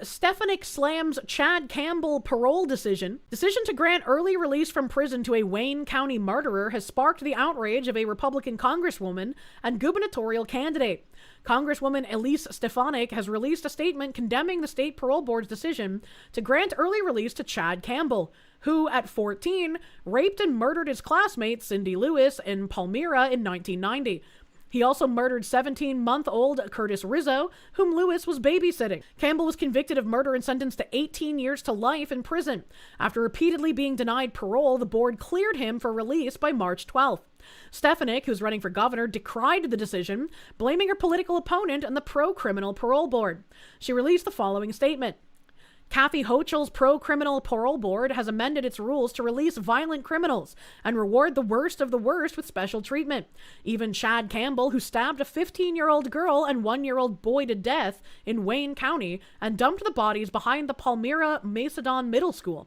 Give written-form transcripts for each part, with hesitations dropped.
Stefanik slams Chad Campbell parole decision. Decision to grant early release from prison to a Wayne County murderer has sparked the outrage of a Republican congresswoman and gubernatorial candidate. Congresswoman Elise Stefanik has released a statement condemning the state parole board's decision to grant early release to Chad Campbell, who, at 14, raped and murdered his classmate Cindy Lewis in Palmyra in 1990. He also murdered 17-month-old Curtis Rizzo, whom Lewis was babysitting. Campbell was convicted of murder and sentenced to 18 years to life in prison. After repeatedly being denied parole, the board cleared him for release by March 12th. Stefanik, who's running for governor, decried the decision, blaming her political opponent and the pro-criminal parole board. She released the following statement. Kathy Hochul's pro-criminal parole board has amended its rules to release violent criminals and reward the worst of the worst with special treatment. Even Chad Campbell, who stabbed a 15-year-old girl and 1-year-old boy to death in Wayne County and dumped the bodies behind the Palmyra Macedon Middle School.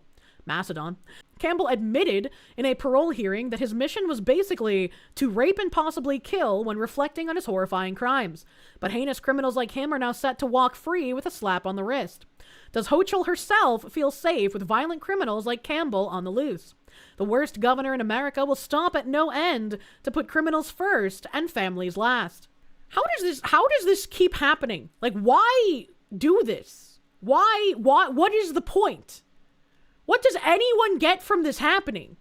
Campbell admitted in a parole hearing that his mission was basically to rape and possibly kill when reflecting on his horrifying crimes. But heinous criminals like him are now set to walk free with a slap on the wrist. Does Hochul herself feel safe with violent criminals like Campbell on the loose? The worst governor in America will stop at no end to put criminals first and families last. How does this keep happening? Like, why do this? What is the point? What does anyone get from this happening?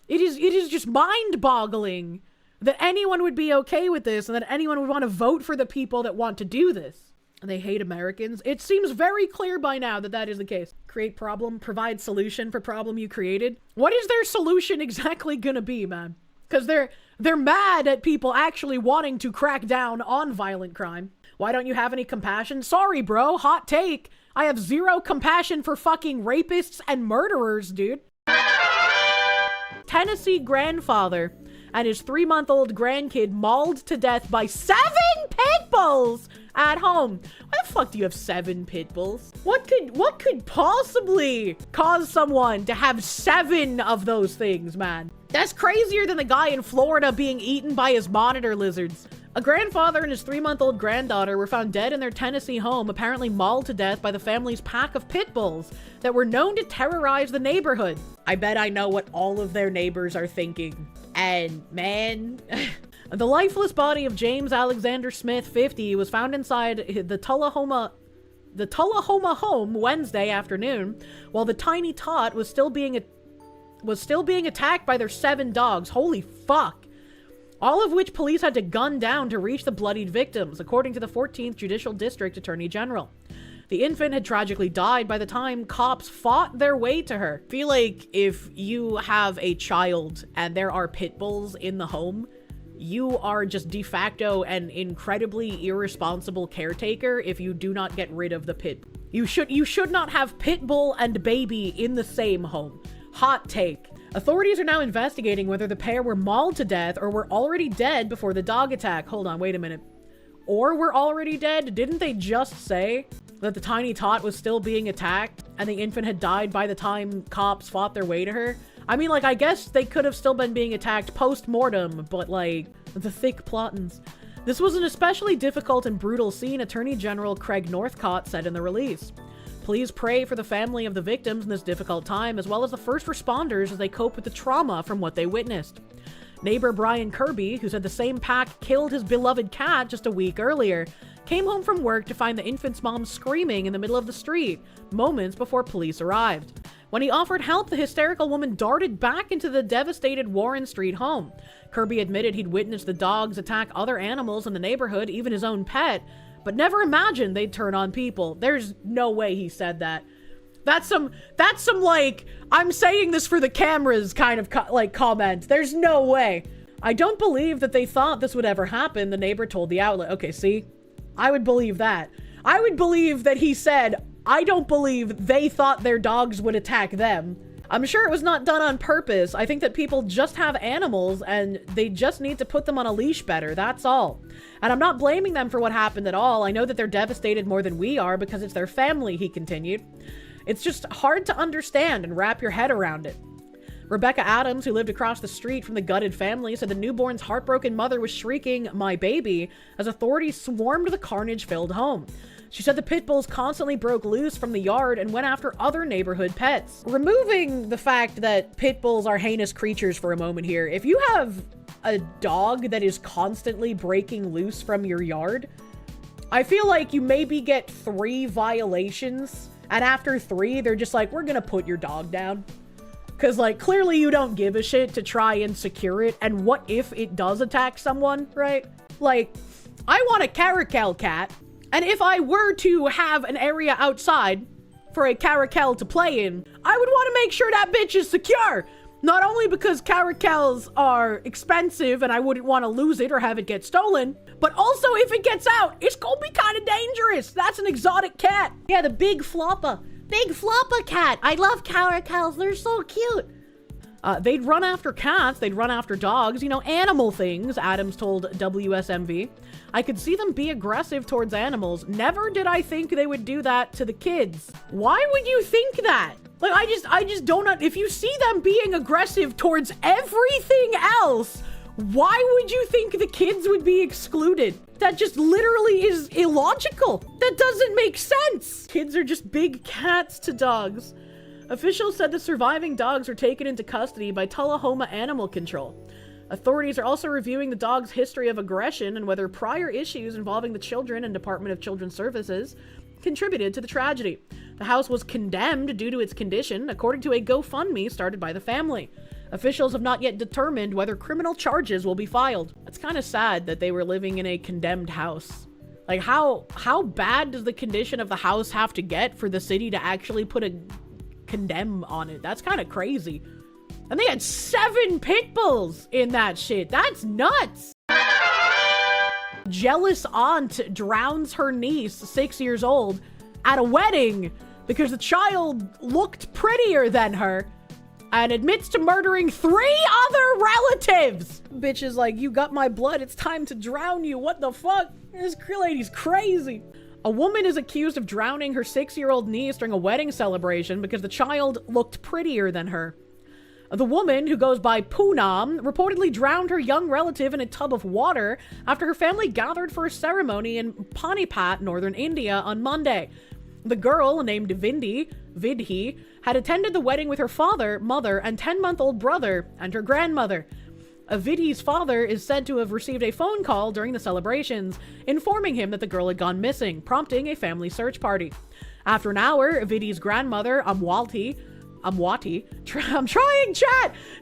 It is just mind-boggling that anyone would be okay with this and that anyone would want to vote for the people that want to do this. And they hate Americans. It seems very clear by now that that is the case. Create problem, provide solution for problem you created. What is their solution exactly gonna be, man? Because they're mad at people actually wanting to crack down on violent crime. Why don't you have any compassion? Sorry, bro. Hot take. I have zero compassion for fucking rapists and murderers, dude. Tennessee grandfather and his 3-month-old grandkid mauled to death by 7 pitbulls at home. Why the fuck do you have 7 pitbulls? What could possibly cause someone to have 7 of those things, man? That's crazier than the guy in Florida being eaten by his monitor lizards. A grandfather and his 3-month-old granddaughter were found dead in their Tennessee home, apparently mauled to death by the family's pack of pit bulls that were known to terrorize the neighborhood. I bet I know what all of their neighbors are thinking. And man, the lifeless body of James Alexander Smith, 50, was found inside the Tullahoma home Wednesday afternoon, while the tiny tot was still being attacked by their 7 dogs. Holy fuck. All of which police had to gun down to reach the bloodied victims, according to the 14th Judicial District Attorney General. The infant had tragically died by the time cops fought their way to her. I feel like if you have a child and there are pit bulls in the home, you are just de facto an incredibly irresponsible caretaker if you do not get rid of the pit. You should not have pit bull and baby in the same home. Hot take. Authorities are now investigating whether the pair were mauled to death or were already dead before the dog attack. Hold on, wait a minute. Or were already dead? Didn't they just say that the tiny tot was still being attacked and the infant had died by the time cops fought their way to her? I mean, like, I guess they could have still been being attacked post-mortem, but, like, the thick plottins. This was an especially difficult and brutal scene, Attorney General Craig Northcott said in the release. Please pray for the family of the victims in this difficult time, as well as the first responders as they cope with the trauma from what they witnessed. Neighbor Brian Kirby, who said the same pack killed his beloved cat just a week earlier, came home from work to find the infant's mom screaming in the middle of the street, moments before police arrived. When he offered help, the hysterical woman darted back into the devastated Warren Street home. Kirby admitted he'd witnessed the dogs attack other animals in the neighborhood, even his own pet, but never imagined they'd turn on people. There's no way he said that. That's some like, I'm saying this for the cameras kind of comment. There's no way. I don't believe that they thought this would ever happen, the neighbor told the outlet. Okay, see? I would believe that. I would believe that he said, I don't believe they thought their dogs would attack them. I'm sure it was not done on purpose. I think that people just have animals and they just need to put them on a leash better, that's all. And I'm not blaming them for what happened at all. I know that they're devastated more than we are because it's their family, he continued. It's just hard to understand and wrap your head around it. Rebecca Adams, who lived across the street from the gutted family, said the newborn's heartbroken mother was shrieking, "My baby," as authorities swarmed the carnage-filled home. She said the pit bulls constantly broke loose from the yard and went after other neighborhood pets. Removing the fact that pit bulls are heinous creatures for a moment here, if you have a dog that is constantly breaking loose from your yard, I feel like you maybe get 3 violations, and after 3, they're just like, we're gonna put your dog down. Because, like, clearly you don't give a shit to try and secure it, and what if it does attack someone, right? Like, I want a caracal cat, and if I were to have an area outside for a caracal to play in, I would want to make sure that bitch is secure. Not only because caracals are expensive and I wouldn't want to lose it or have it get stolen, but also if it gets out, it's gonna be kind of dangerous. That's an exotic cat. Yeah, the big floppa. Big floppa cat. I love caracals. They're so cute. They'd run after cats, they'd run after dogs, you know, animal things, Adams told WSMV. I could see them be aggressive towards animals. Never did I think they would do that to the kids. Why would you think that? Like, I just don't know. If you see them being aggressive towards everything else, why would you think the kids would be excluded? That just literally is illogical. That doesn't make sense. Kids are just big cats to dogs. Officials said the surviving dogs were taken into custody by Tullahoma Animal Control. Authorities are also reviewing the dog's history of aggression and whether prior issues involving the children and Department of Children's Services contributed to the tragedy. The house was condemned due to its condition, according to a GoFundMe started by the family. Officials have not yet determined whether criminal charges will be filed. It's kind of sad that they were living in a condemned house. Like, how bad does the condition of the house have to get for the city to actually put a condemn on it? That's kind of crazy. And they had 7 pit bulls in that shit. That's nuts. Jealous aunt drowns her niece, 6 years old, at a wedding because the child looked prettier than her and admits to murdering 3 other relatives. Bitch is like, you got my blood, it's time to drown you. What the fuck? This lady's crazy. A woman is accused of drowning her 6-year-old niece during a wedding celebration because the child looked prettier than her. The woman, who goes by Poonam, reportedly drowned her young relative in a tub of water after her family gathered for a ceremony in Panipat, northern India, on Monday. The girl, named Vidhi, had attended the wedding with her father, mother, and 10-month-old brother, and her grandmother. Vidhi's father is said to have received a phone call during the celebrations, informing him that the girl had gone missing, prompting a family search party. After an hour, Vidhi's grandmother, Amwati,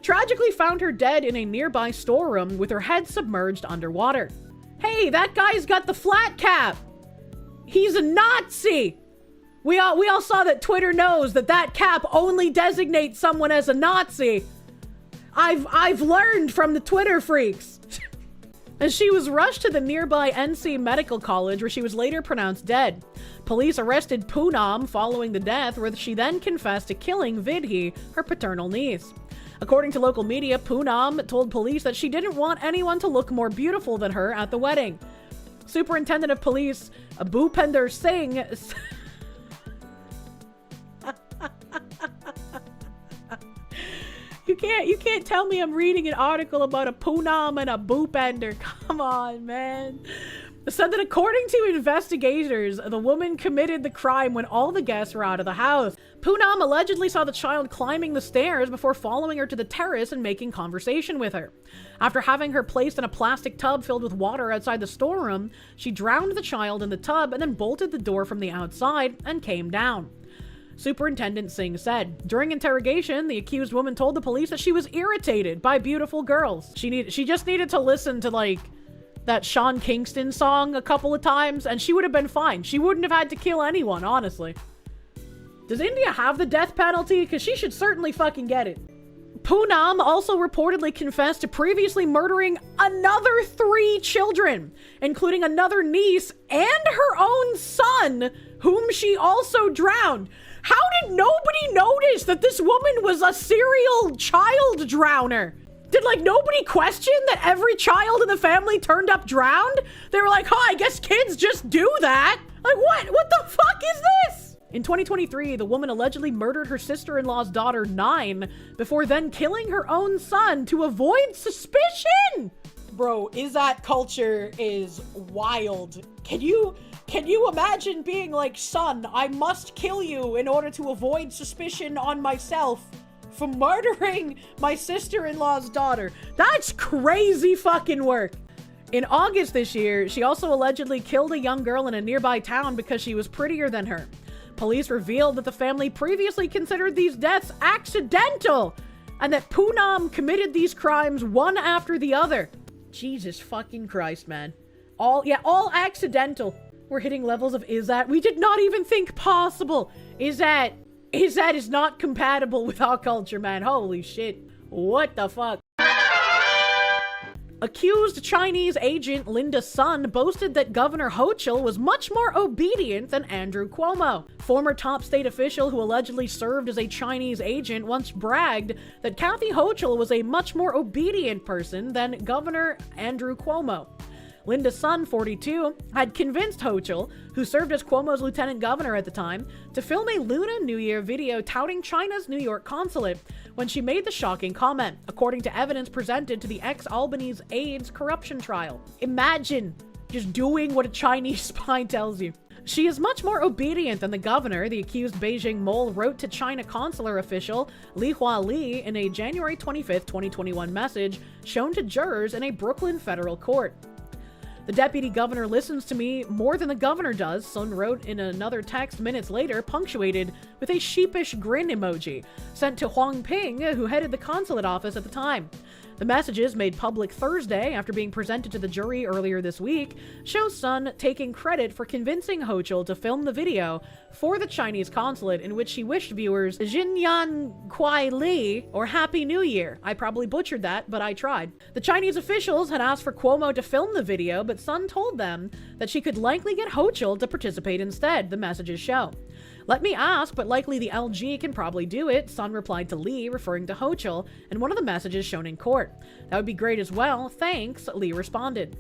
tragically found her dead in a nearby storeroom with her head submerged underwater. Hey, that guy's got the flat cap. He's a Nazi. We all saw that Twitter knows that cap only designates someone as a Nazi. I've learned from the Twitter freaks. And she was rushed to the nearby NC Medical College, where she was later pronounced dead. Police arrested Poonam following the death, where she then confessed to killing Vidhi, her paternal niece. According to local media, Poonam told police that she didn't want anyone to look more beautiful than her at the wedding. Superintendent of Police Bhupender Singh You can't tell me I'm reading an article about a Poonam and a Bhupender. Come on, man. Said that according to investigators, the woman committed the crime when all the guests were out of the house. Poonam allegedly saw the child climbing the stairs before following her to the terrace and making conversation with her. After having her placed in a plastic tub filled with water outside the storeroom, she drowned the child in the tub and then bolted the door from the outside and came down. Superintendent Singh said. During interrogation, the accused woman told the police that she was irritated by beautiful girls. She just needed to listen to, like, that Sean Kingston song a couple of times, and she would have been fine. She wouldn't have had to kill anyone, honestly. Does India have the death penalty? Because she should certainly fucking get it. Poonam also reportedly confessed to previously murdering another 3 children, including another niece and her own son, whom she also drowned. How did nobody notice that this woman was a serial child drowner? Did, like, nobody question that every child in the family turned up drowned? They were like, I guess kids just do that. Like, what the fuck is this? In 2023, the woman allegedly murdered her sister-in-law's daughter, 9, before then killing her own son to avoid suspicion. Bro, is that culture is wild. Can you Can you imagine being like, son, I must kill you in order to avoid suspicion on myself for murdering my sister-in-law's daughter? That's crazy fucking work. In August this year, she also allegedly killed a young girl in a nearby town because she was prettier than her. Police revealed that the family previously considered these deaths accidental and that Poonam committed these crimes one after the other. Jesus fucking Christ, man. All accidental. We're hitting levels of is that we did not even think possible. Is that is not compatible with our culture, man. Holy shit. What the fuck? Accused Chinese agent Linda Sun boasted that Governor Hochul was much more obedient than Andrew Cuomo. Former top state official who allegedly served as a Chinese agent once bragged that Kathy Hochul was a much more obedient person than Governor Andrew Cuomo. Linda Sun, 42, had convinced Hochul, who served as Cuomo's lieutenant governor at the time, to film a Lunar New Year video touting China's New York consulate when she made the shocking comment, according to evidence presented to the ex-Albany's AIDS corruption trial. Imagine just doing what a Chinese spy tells you. She is much more obedient than the governor, the accused Beijing mole wrote to China consular official Li Hua Li in a January 25, 2021 message shown to jurors in a Brooklyn federal court. The deputy governor listens to me more than the governor does, Sun wrote in another text minutes later, punctuated with a sheepish grin emoji, sent to Huang Ping, who headed the consulate office at the time. The messages, made public Thursday after being presented to the jury earlier this week, show Sun taking credit for convincing Hochul to film the video for the Chinese consulate in which she wished viewers Jinyan Kuai Li, or Happy New Year. I probably butchered that, but I tried. The Chinese officials had asked for Cuomo to film the video, but Sun told them that she could likely get Hochul to participate instead, the messages show. Let me ask, but likely the LG can probably do it, Sun replied to Lee, referring to Hochul, in one of the messages shown in court. That would be great as well, thanks, Lee responded.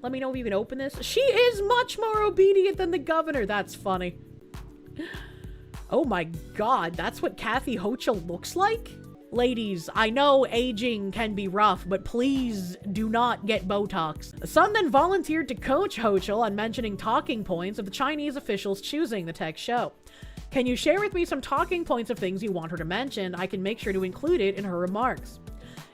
Let me know if you can open this. She is much more obedient than the governor. That's funny. Oh my god, that's what Kathy Hochul looks like? Ladies, I know aging can be rough, but please do not get Botox. Sun then volunteered to coach Hochul on mentioning talking points of the Chinese officials choosing, the text show. Can you share with me some talking points of things you want her to mention? I can make sure to include it in her remarks.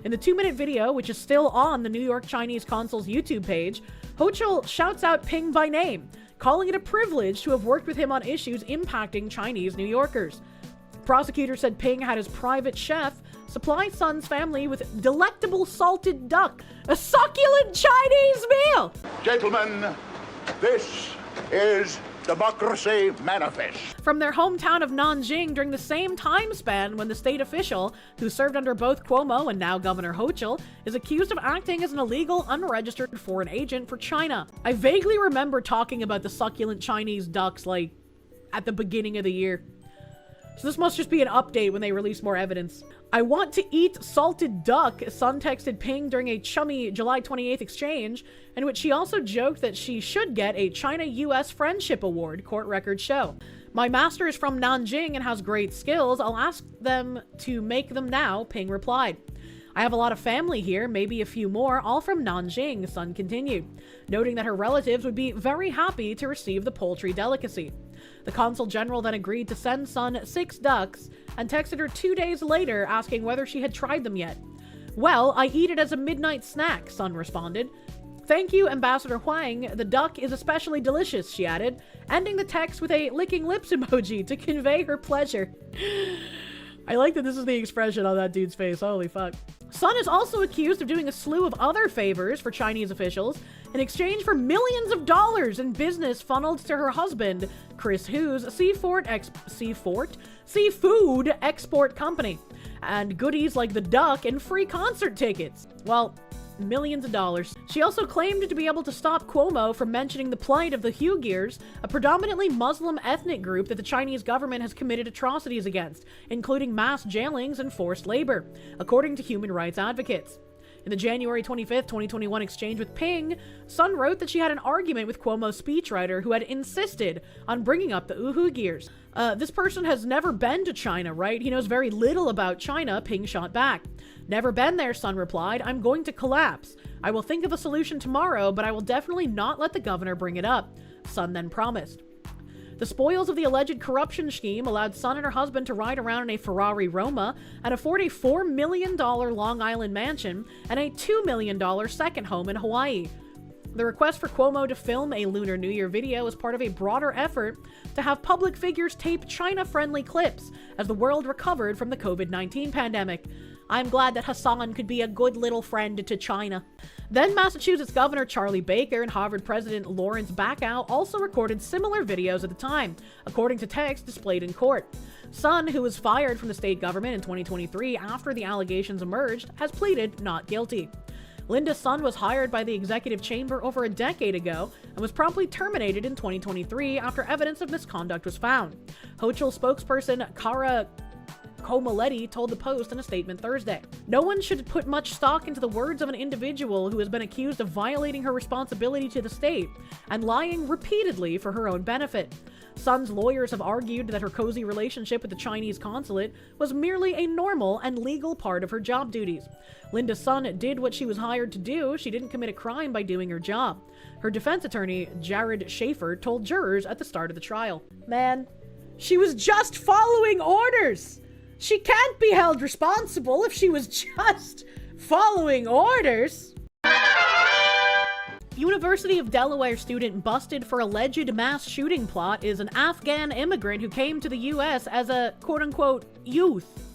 In the 2-minute video, which is still on the New York Chinese Consul's YouTube page, Hochul shouts out Ping by name, calling it a privilege to have worked with him on issues impacting Chinese New Yorkers. Prosecutor said Ping had his private chef supply Sun's family with delectable salted duck, a succulent Chinese meal. Gentlemen, this is Democracy Manifest. From their hometown of Nanjing during the same time span when the state official, who served under both Cuomo and now Governor Hochul, is accused of acting as an illegal, unregistered foreign agent for China. I vaguely remember talking about the succulent Chinese ducks, like, at the beginning of the year. So this must just be an update when they release more evidence. I want to eat salted duck, Sun texted Ping during a chummy July 28th exchange, in which she also joked that she should get a China-US Friendship Award, court records show. My master is from Nanjing and has great skills. I'll ask them to make them now, Ping replied. I have a lot of family here, maybe a few more, all from Nanjing, Sun continued, noting that her relatives would be very happy to receive the poultry delicacy. The consul general then agreed to send Sun 6 ducks and texted her 2 days later asking whether she had tried them yet. Well, I eat it as a midnight snack, Sun responded. Thank you, Ambassador Huang. The duck is especially delicious, she added, ending the text with a licking lips emoji to convey her pleasure. I like that this is the expression on that dude's face. Holy fuck. Sun is also accused of doing a slew of other favors for Chinese officials in exchange for millions of dollars in business funneled to her husband, Chris Hu's seafood export company, and goodies like the duck and free concert tickets. Well, millions of dollars. She also claimed to be able to stop Cuomo from mentioning the plight of the Uyghurs, a predominantly Muslim ethnic group that the Chinese government has committed atrocities against, including mass jailings and forced labor, according to human rights advocates. In the January 25th, 2021 exchange with Ping, Sun wrote that she had an argument with Cuomo's speechwriter who had insisted on bringing up the Uyghurs. This person has never been to China, right? He knows very little about China, Ping shot back. Never been there, Sun replied. I'm going to collapse. I will think of a solution tomorrow, but I will definitely not let the governor bring it up. Sun then promised. The spoils of the alleged corruption scheme allowed Sun and her husband to ride around in a Ferrari Roma and afford a $4 million Long Island mansion and a $2 million second home in Hawaii. The request for Cuomo to film a Lunar New Year video is part of a broader effort to have public figures tape China-friendly clips as the world recovered from the COVID-19 pandemic. I'm glad that Hassan could be a good little friend to China. Then Massachusetts Governor Charlie Baker and Harvard President Lawrence Bacow also recorded similar videos at the time, according to text displayed in court. Sun, who was fired from the state government in 2023 after the allegations emerged, has pleaded not guilty. Linda Sun was hired by the executive chamber over a decade ago and was promptly terminated in 2023 after evidence of misconduct was found. Hochul spokesperson Cara Comoletti told the Post in a statement Thursday. No one should put much stock into the words of an individual who has been accused of violating her responsibility to the state and lying repeatedly for her own benefit. Sun's lawyers have argued that her cozy relationship with the Chinese consulate was merely a normal and legal part of her job duties. Linda Sun did what she was hired to do. She didn't commit a crime by doing her job. Her defense attorney, Jared Schaefer, told jurors at the start of the trial. Man, she was just following orders. She can't be held responsible if she was just following orders. University of Delaware student busted for alleged mass shooting plot is an Afghan immigrant who came to the U.S. as a quote-unquote youth.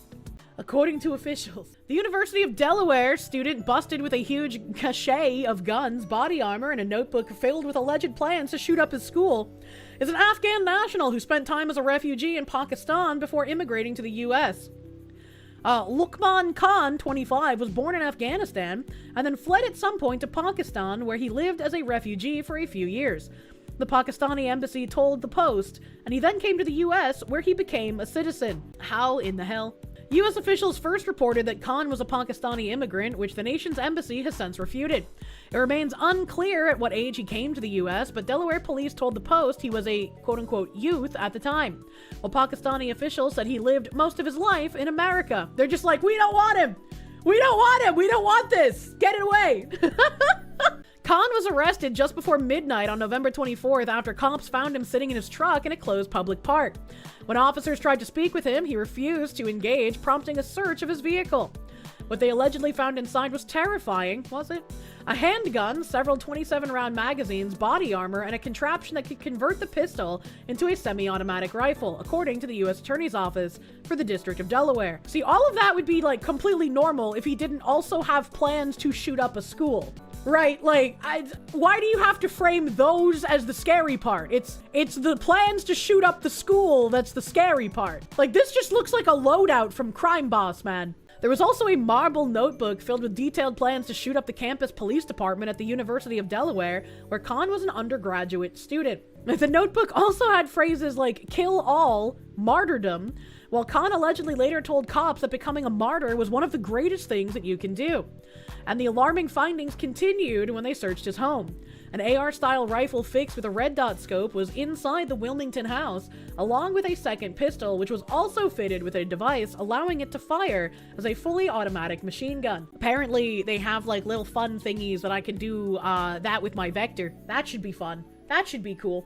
According to officials, the University of Delaware student busted with a huge cache of guns, body armor, and a notebook filled with alleged plans to shoot up his school is an Afghan national who spent time as a refugee in Pakistan before immigrating to the U.S. Luqman Khan, 25, was born in Afghanistan and then fled at some point to Pakistan, where he lived as a refugee for a few years. The Pakistani embassy told the Post, and he then came to the U.S., where he became a citizen. How in the hell? U.S. officials first reported that Khan was a Pakistani immigrant, which the nation's embassy has since refuted. It remains unclear at what age he came to the U.S., but Delaware police told the Post he was a quote-unquote youth at the time, while Pakistani officials said he lived most of his life in America. They're just like, we don't want him! We don't want him! We don't want this! Get it away! Khan was arrested just before midnight on November 24th after cops found him sitting in his truck in a closed public park. When officers tried to speak with him, he refused to engage, prompting a search of his vehicle. What they allegedly found inside was terrifying, was it? A handgun, several 27-round magazines, body armor, and a contraption that could convert the pistol into a semi-automatic rifle, according to the U.S. Attorney's Office for the District of Delaware. See, all of that would be, like, completely normal if he didn't also have plans to shoot up a school. Right, like, why do you have to frame those as the scary part? It's the plans to shoot up the school that's the scary part. Like, this just looks like a loadout from Crime Boss, man. There was also a marble notebook filled with detailed plans to shoot up the campus police department at the University of Delaware, where Khan was an undergraduate student. The notebook also had phrases like, kill all, martyrdom, while Khan allegedly later told cops that becoming a martyr was one of the greatest things that you can do. And the alarming findings continued when they searched his home. An AR-style rifle fixed with a red dot scope was inside the Wilmington house, along with a second pistol, which was also fitted with a device allowing it to fire as a fully automatic machine gun. Apparently, they have like little fun thingies that I can do that with my Vector. That should be fun. That should be cool.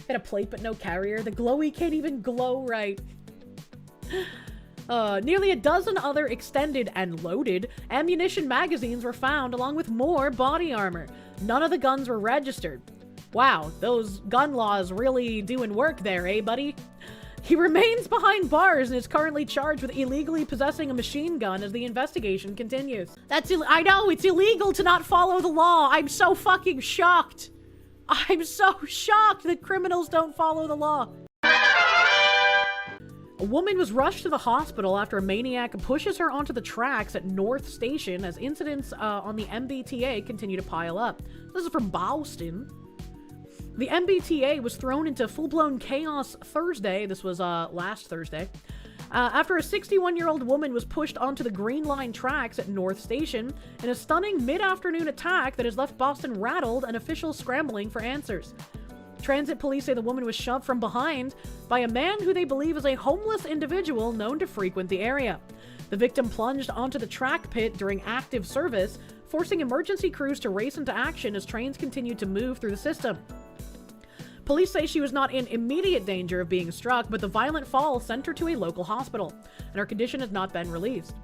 Get a plate but no carrier. The glowy can't even glow right. Nearly a dozen other extended and loaded ammunition magazines were found, along with more body armor. None of the guns were registered. Wow, those gun laws really doing work there, eh, buddy? He remains behind bars and is currently charged with illegally possessing a machine gun as the investigation continues. I know, it's illegal to not follow the law. I'm so fucking shocked. I'm so shocked that criminals don't follow the law. A woman was rushed to the hospital after a maniac pushes her onto the tracks at North Station as incidents on the MBTA continue to pile up. This is from Boasted. The MBTA was thrown into full-blown chaos Thursday. This was last Thursday. After a 61-year-old woman was pushed onto the Green Line tracks at North Station in a stunning mid-afternoon attack that has left Boston rattled and officials scrambling for answers. Transit police say the woman was shoved from behind by a man who they believe is a homeless individual known to frequent the area. The victim plunged onto the track pit during active service, forcing emergency crews to race into action as trains continued to move through the system. Police say she was not in immediate danger of being struck, but the violent fall sent her to a local hospital, and her condition has not been released.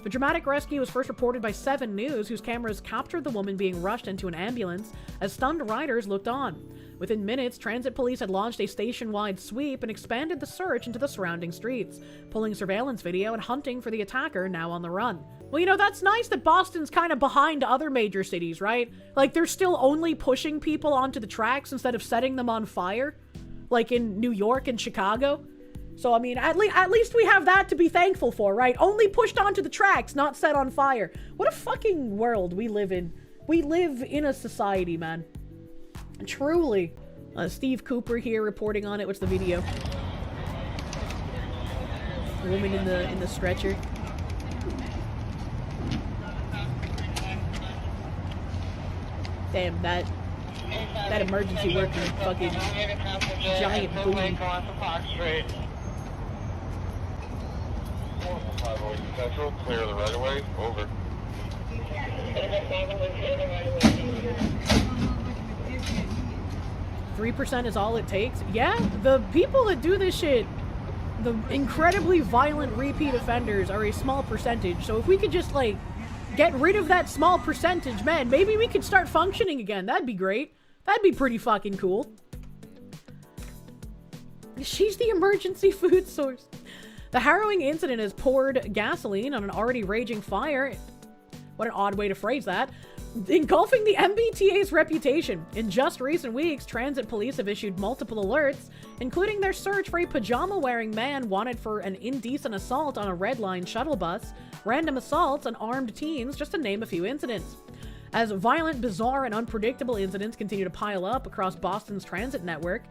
The dramatic rescue was first reported by 7 News, whose cameras captured the woman being rushed into an ambulance as stunned riders looked on. Within minutes, transit police had launched a station-wide sweep and expanded the search into the surrounding streets, pulling surveillance video and hunting for the attacker now on the run. Well, you know, that's nice that Boston's kind of behind other major cities, right? Like, they're still only pushing people onto the tracks instead of setting them on fire, like in New York and Chicago. So, I mean, at least we have that to be thankful for, right? Only pushed onto the tracks, not set on fire. What a fucking world we live in. We live in a society, man. Truly. Steve Cooper here reporting on it. What's the video? The woman in the stretcher. Damn, that emergency worker fucking giant booty. Central, clear the right of way, over. 3% is all it takes? Yeah, the people that do this shit, the incredibly violent repeat offenders, are a small percentage. So if we could just, like, get rid of that small percentage, man, maybe we could start functioning again. That'd be great. That'd be pretty fucking cool. She's the emergency food source. The harrowing incident has poured gasoline on an already raging fire. What an odd way to phrase that. Engulfing the MBTA's reputation. In just recent weeks, transit police have issued multiple alerts, including their search for a pajama-wearing man wanted for an indecent assault on a Red Line shuttle bus, random assaults on armed teens, just to name a few incidents. As violent, bizarre, and unpredictable incidents continue to pile up across Boston's transit network,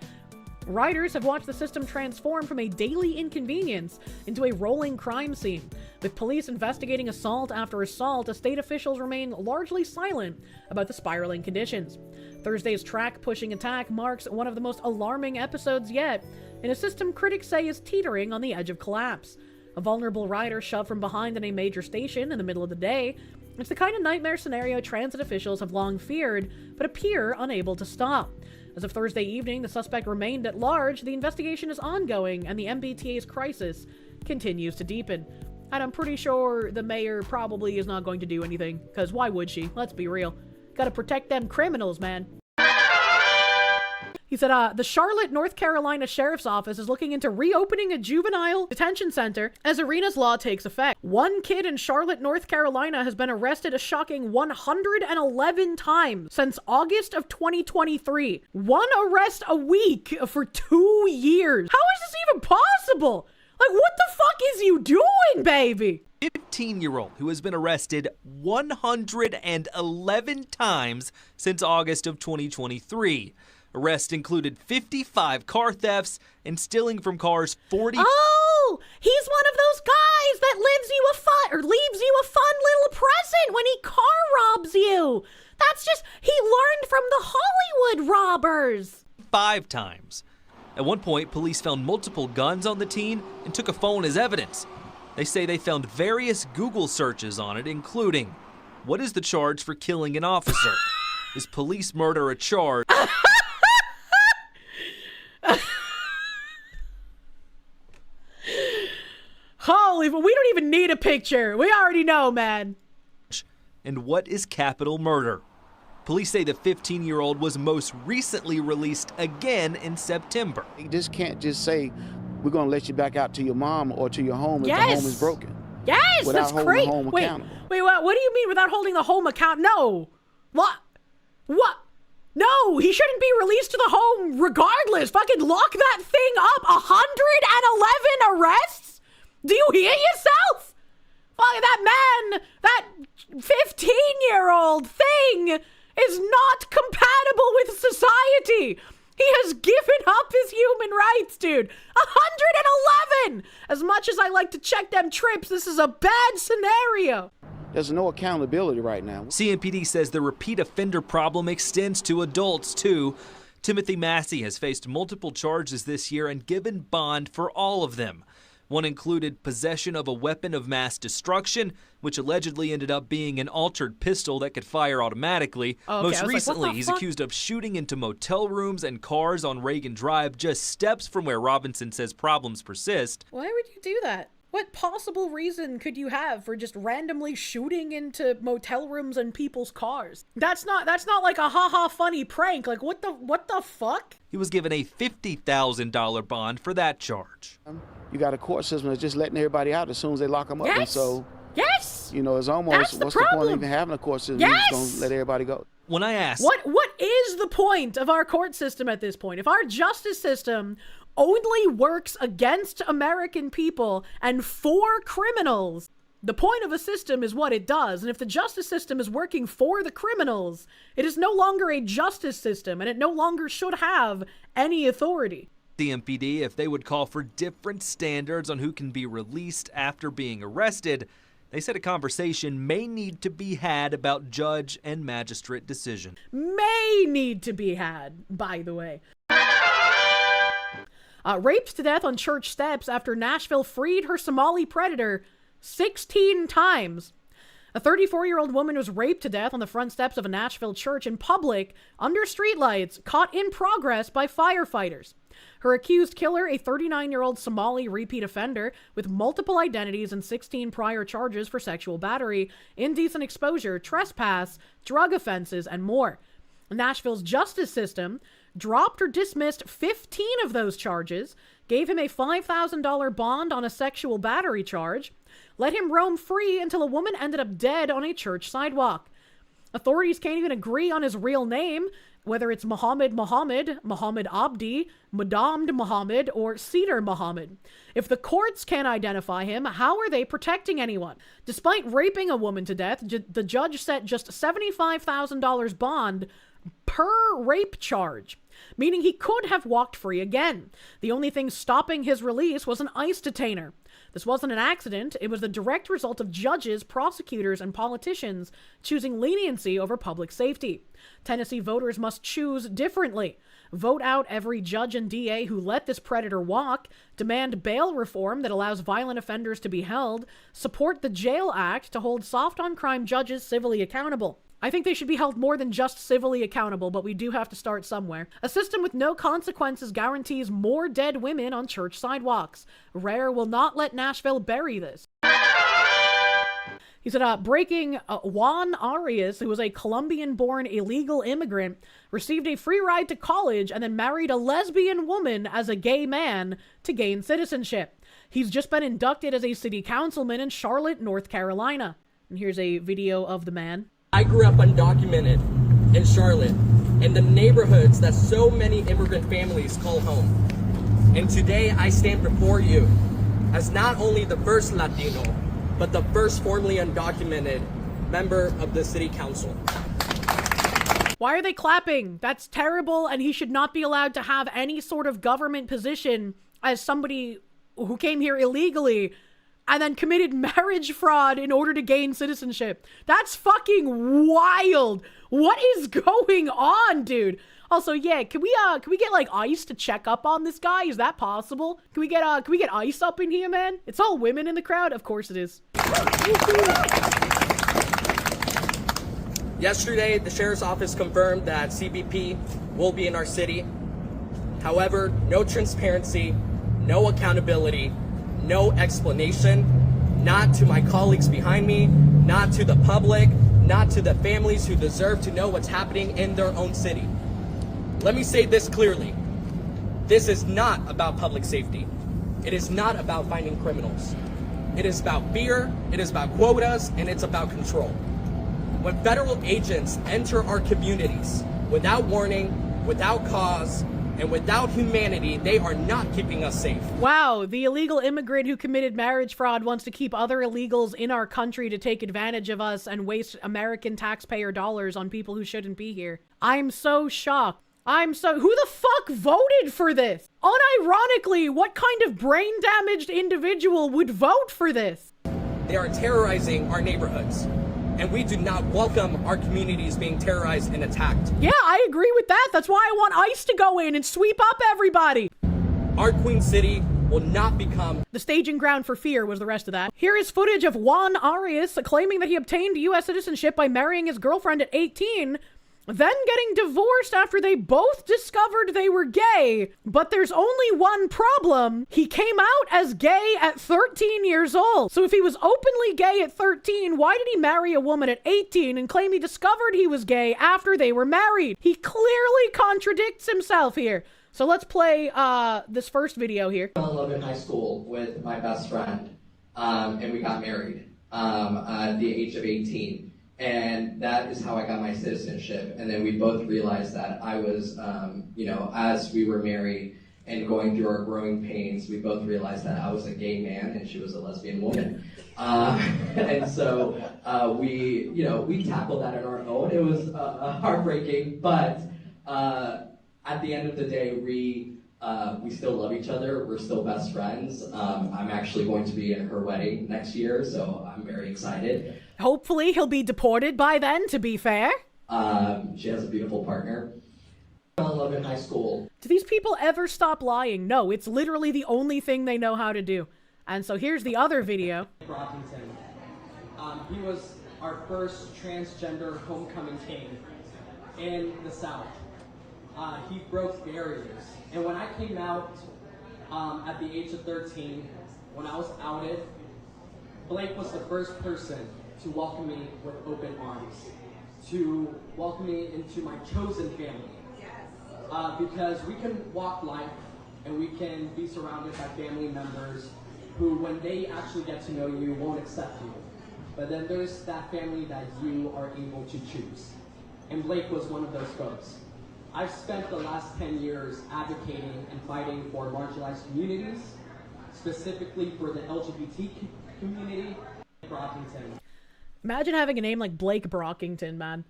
riders have watched the system transform from a daily inconvenience into a rolling crime scene. With police investigating assault after assault, state officials remain largely silent about the spiraling conditions. Thursday's track-pushing attack marks one of the most alarming episodes yet, in a system critics say is teetering on the edge of collapse. A vulnerable rider shoved from behind in a major station in the middle of the day. It's the kind of nightmare scenario transit officials have long feared, but appear unable to stop. As of Thursday evening, the suspect remained at large, the investigation is ongoing, and the MBTA's crisis continues to deepen. And I'm pretty sure the mayor probably is not going to do anything, because why would she? Let's be real. Gotta protect them criminals, man. He said, the Charlotte, North Carolina Sheriff's Office is looking into reopening a juvenile detention center as Arena's law takes effect. One kid in Charlotte, North Carolina has been arrested a shocking 111 times since August of 2023. One arrest a week for 2 years. How is this even possible? Like, what the fuck is you doing, baby? 15-year-old who has been arrested 111 times since August of 2023. Arrests included 55 car thefts and stealing from cars 40. Oh, he's one of those guys that leaves you a fun little present when he car robs you. That's just, he learned from the Hollywood robbers. 5 times. At one point, police found multiple guns on the teen and took a phone as evidence. They say they found various Google searches on it, including, what is the charge for killing an officer? Is police murder a charge? Holy, we don't even need a picture. We already know, man. And what is capital murder? Police say the 15-year-old was most recently released again in September. You just can't just say, we're going to let you back out to your mom or to your home if the home is broken. Yes, without that's holding great. The home accountable. Wait, what do you mean without holding the home account? No. What? No, he shouldn't be released to the home regardless. Fucking lock that thing up. 111 arrests? Do you hear yourself? Fuck, that man, that 15-year-old thing is not compatible with society. He has given up his human rights, dude. 111! As much as I like to check them trips, this is a bad scenario. There's no accountability right now. CMPD says the repeat offender problem extends to adults, too. Timothy Massey has faced multiple charges this year and given bond for all of them. One included possession of a weapon of mass destruction, which allegedly ended up being an altered pistol that could fire automatically. Oh, okay. Most recently, what the he's fuck? accused of shooting into motel rooms and cars on Reagan Drive, just steps from where Robinson says problems persist. Why would you do that? What possible reason could you have for just randomly shooting into motel rooms and people's cars? That's not like a haha funny prank. Like what the fuck? He was given a $50,000 bond for that charge. You got a court system that's just letting everybody out as soon as they lock them up. Yes. And so, Yes. you know, it's That's almost, the what's the point problem. of even having a court system? Yes. You're just going to let everybody go. When I asked, What is the point of our court system at this point? If our justice system only works against American people and for criminals, the point of a system is what it does. And if the justice system is working for the criminals, it is no longer a justice system, and it no longer should have any authority. the MPD if they would call for different standards on who can be released after being arrested. They said a conversation may need to be had about judge and magistrate decision. May need to be had, by the way. Raped to death on church steps after Nashville freed her Somali predator 16 times. A 34-year-old woman was raped to death on the front steps of a Nashville church in public under streetlights, caught in progress by firefighters. Her accused killer, a 39-year-old Somali repeat offender with multiple identities and 16 prior charges for sexual battery, indecent exposure, trespass, drug offenses, and more. Nashville's justice system dropped or dismissed 15 of those charges, gave him a $5,000 bond on a sexual battery charge, let him roam free until a woman ended up dead on a church sidewalk. Authorities can't even agree on his real name, whether it's Muhammad Abdi, Madamd Muhammad, or Cedar Muhammad. If the courts can't identify him, how are they protecting anyone? Despite raping a woman to death, the judge set just $75,000 bond per rape charge, meaning he could have walked free again. The only thing stopping his release was an ICE detainer. This wasn't an accident. It was the direct result of judges, prosecutors, and politicians choosing leniency over public safety. Tennessee voters must choose differently. Vote out every judge and DA who let this predator walk, demand bail reform that allows violent offenders to be held, support the Jail Act to hold soft-on-crime judges civilly accountable. I think they should be held more than just civilly accountable, but we do have to start somewhere. A system with no consequences guarantees more dead women on church sidewalks. Rare will not let Nashville bury this. He said, breaking Juan Arias, who was a Colombian-born illegal immigrant, received a free ride to college and then married a lesbian woman as a gay man to gain citizenship. He's just been inducted as a city councilman in Charlotte, North Carolina. And here's a video of the man. I grew up undocumented in Charlotte, in the neighborhoods that so many immigrant families call home. And today I stand before you as not only the first Latino, but the first formerly undocumented member of the city council. Why are they clapping? That's terrible, and he should not be allowed to have any sort of government position as somebody who came here illegally and then committed marriage fraud in order to gain citizenship. That's fucking wild. What is going on, dude? Also, yeah, can we get like ICE to check up on this guy? Is that possible? Can we get ICE up in here, man? It's all women in the crowd. Of course it is. Yesterday, the sheriff's office confirmed that CBP will be in our city. However, no transparency, no accountability, no explanation, not to my colleagues behind me, not to the public, not to the families who deserve to know what's happening in their own city. Let me say this clearly. This is not about public safety. It is not about finding criminals. It is about fear, it is about quotas, and it's about control. When federal agents enter our communities without warning, without cause, and without humanity, they are not keeping us safe. Wow, the illegal immigrant who committed marriage fraud wants to keep other illegals in our country to take advantage of us and waste American taxpayer dollars on people who shouldn't be here. I'm so shocked. Who the fuck voted for this? Unironically, what kind of brain-damaged individual would vote for this? They are terrorizing our neighborhoods, and we do not welcome our communities being terrorized and attacked. Yeah, I agree with that. That's why I want ICE to go in and sweep up everybody. Our Queen City will not become the staging ground for fear was the rest of that. Here is footage of Juan Arias claiming that he obtained U.S. citizenship by marrying his girlfriend at 18, then getting divorced after they both discovered they were gay. But there's only one problem. He came out as gay at 13 years old. So if he was openly gay at 13, why did he marry a woman at 18 and claim he discovered he was gay after they were married? He clearly contradicts himself here. So let's play this first video here. I fell in love in high school with my best friend, and we got married at the age of 18. And that is how I got my citizenship. And then we both realized that I was, as we were married and going through our growing pains, we both realized that I was a gay man and she was a lesbian woman. And so we tackled that on our own. It was heartbreaking, but at the end of the day, we still love each other. We're still best friends. I'm actually going to be in her wedding next year, so I'm very excited. Hopefully he'll be deported by then, to be fair. She has a beautiful partner. I fell in love in high school. Do these people ever stop lying? No, it's literally the only thing they know how to do. And so here's the other video. Brockington. He was our first transgender homecoming king in the South. He broke barriers. And when I came out at the age of 13, when I was outed, Blake was the first person to welcome me with open arms, to welcome me into my chosen family. Because we can walk life and we can be surrounded by family members who, when they actually get to know you, won't accept you. But then there's that family that you are able to choose. And Blake was one of those folks. I've spent the last 10 years advocating and fighting for marginalized communities, specifically for the LGBT community in Brockington. Imagine having a name like Blake Brockington, man.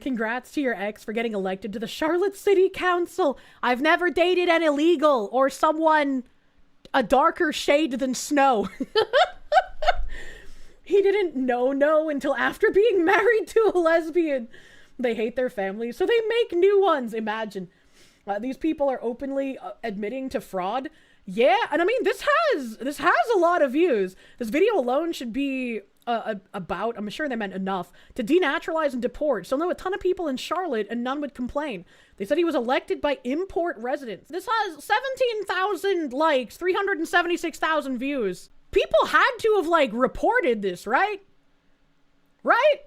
Congrats to your ex for getting elected to the Charlotte City Council. I've never dated an illegal or someone a darker shade than snow. He didn't know until after being married to a lesbian. They hate their family, so they make new ones. Imagine. These people are openly admitting to fraud. Yeah, and I mean, this has a lot of views. This video alone should be about, I'm sure they meant enough, to denaturalize and deport. So, no, a ton of people in Charlotte and none would complain. They said he was elected by import residents. This has 17,000 likes, 376,000 views. People had to have, reported this, right? Right?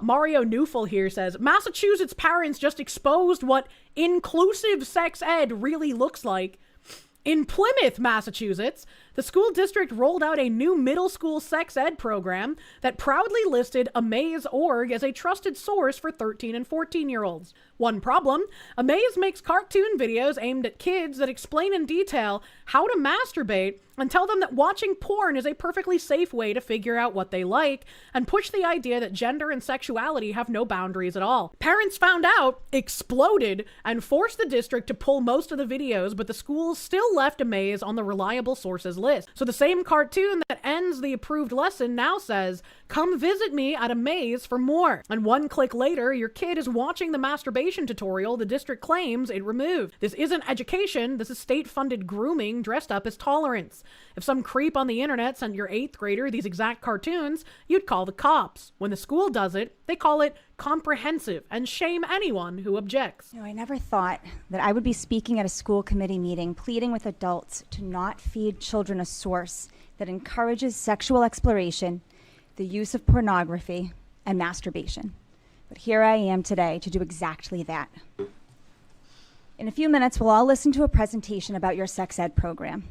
Mario Neufel here says, Massachusetts parents just exposed what inclusive sex ed really looks like. In Plymouth, Massachusetts, the school district rolled out a new middle school sex ed program that proudly listed Amaze.org as a trusted source for 13 and 14-year-olds. One problem, Amaze makes cartoon videos aimed at kids that explain in detail how to masturbate and tell them that watching porn is a perfectly safe way to figure out what they like, and push the idea that gender and sexuality have no boundaries at all. Parents found out, exploded, and forced the district to pull most of the videos, but the schools still left Amaze on the reliable sources list. So the same cartoon that ends the approved lesson now says, come visit me at Amaze for more. And one click later, your kid is watching the masturbation tutorial the district claims it removed. This isn't education, this is state-funded grooming dressed up as tolerance. If some creep on the internet sent your 8th grader these exact cartoons, you'd call the cops. When the school does it, they call it comprehensive and shame anyone who objects. I never thought that I would be speaking at a school committee meeting pleading with adults to not feed children a source that encourages sexual exploration, the use of pornography, and masturbation. But here I am today to do exactly that. In a few minutes, we'll all listen to a presentation about your sex ed program.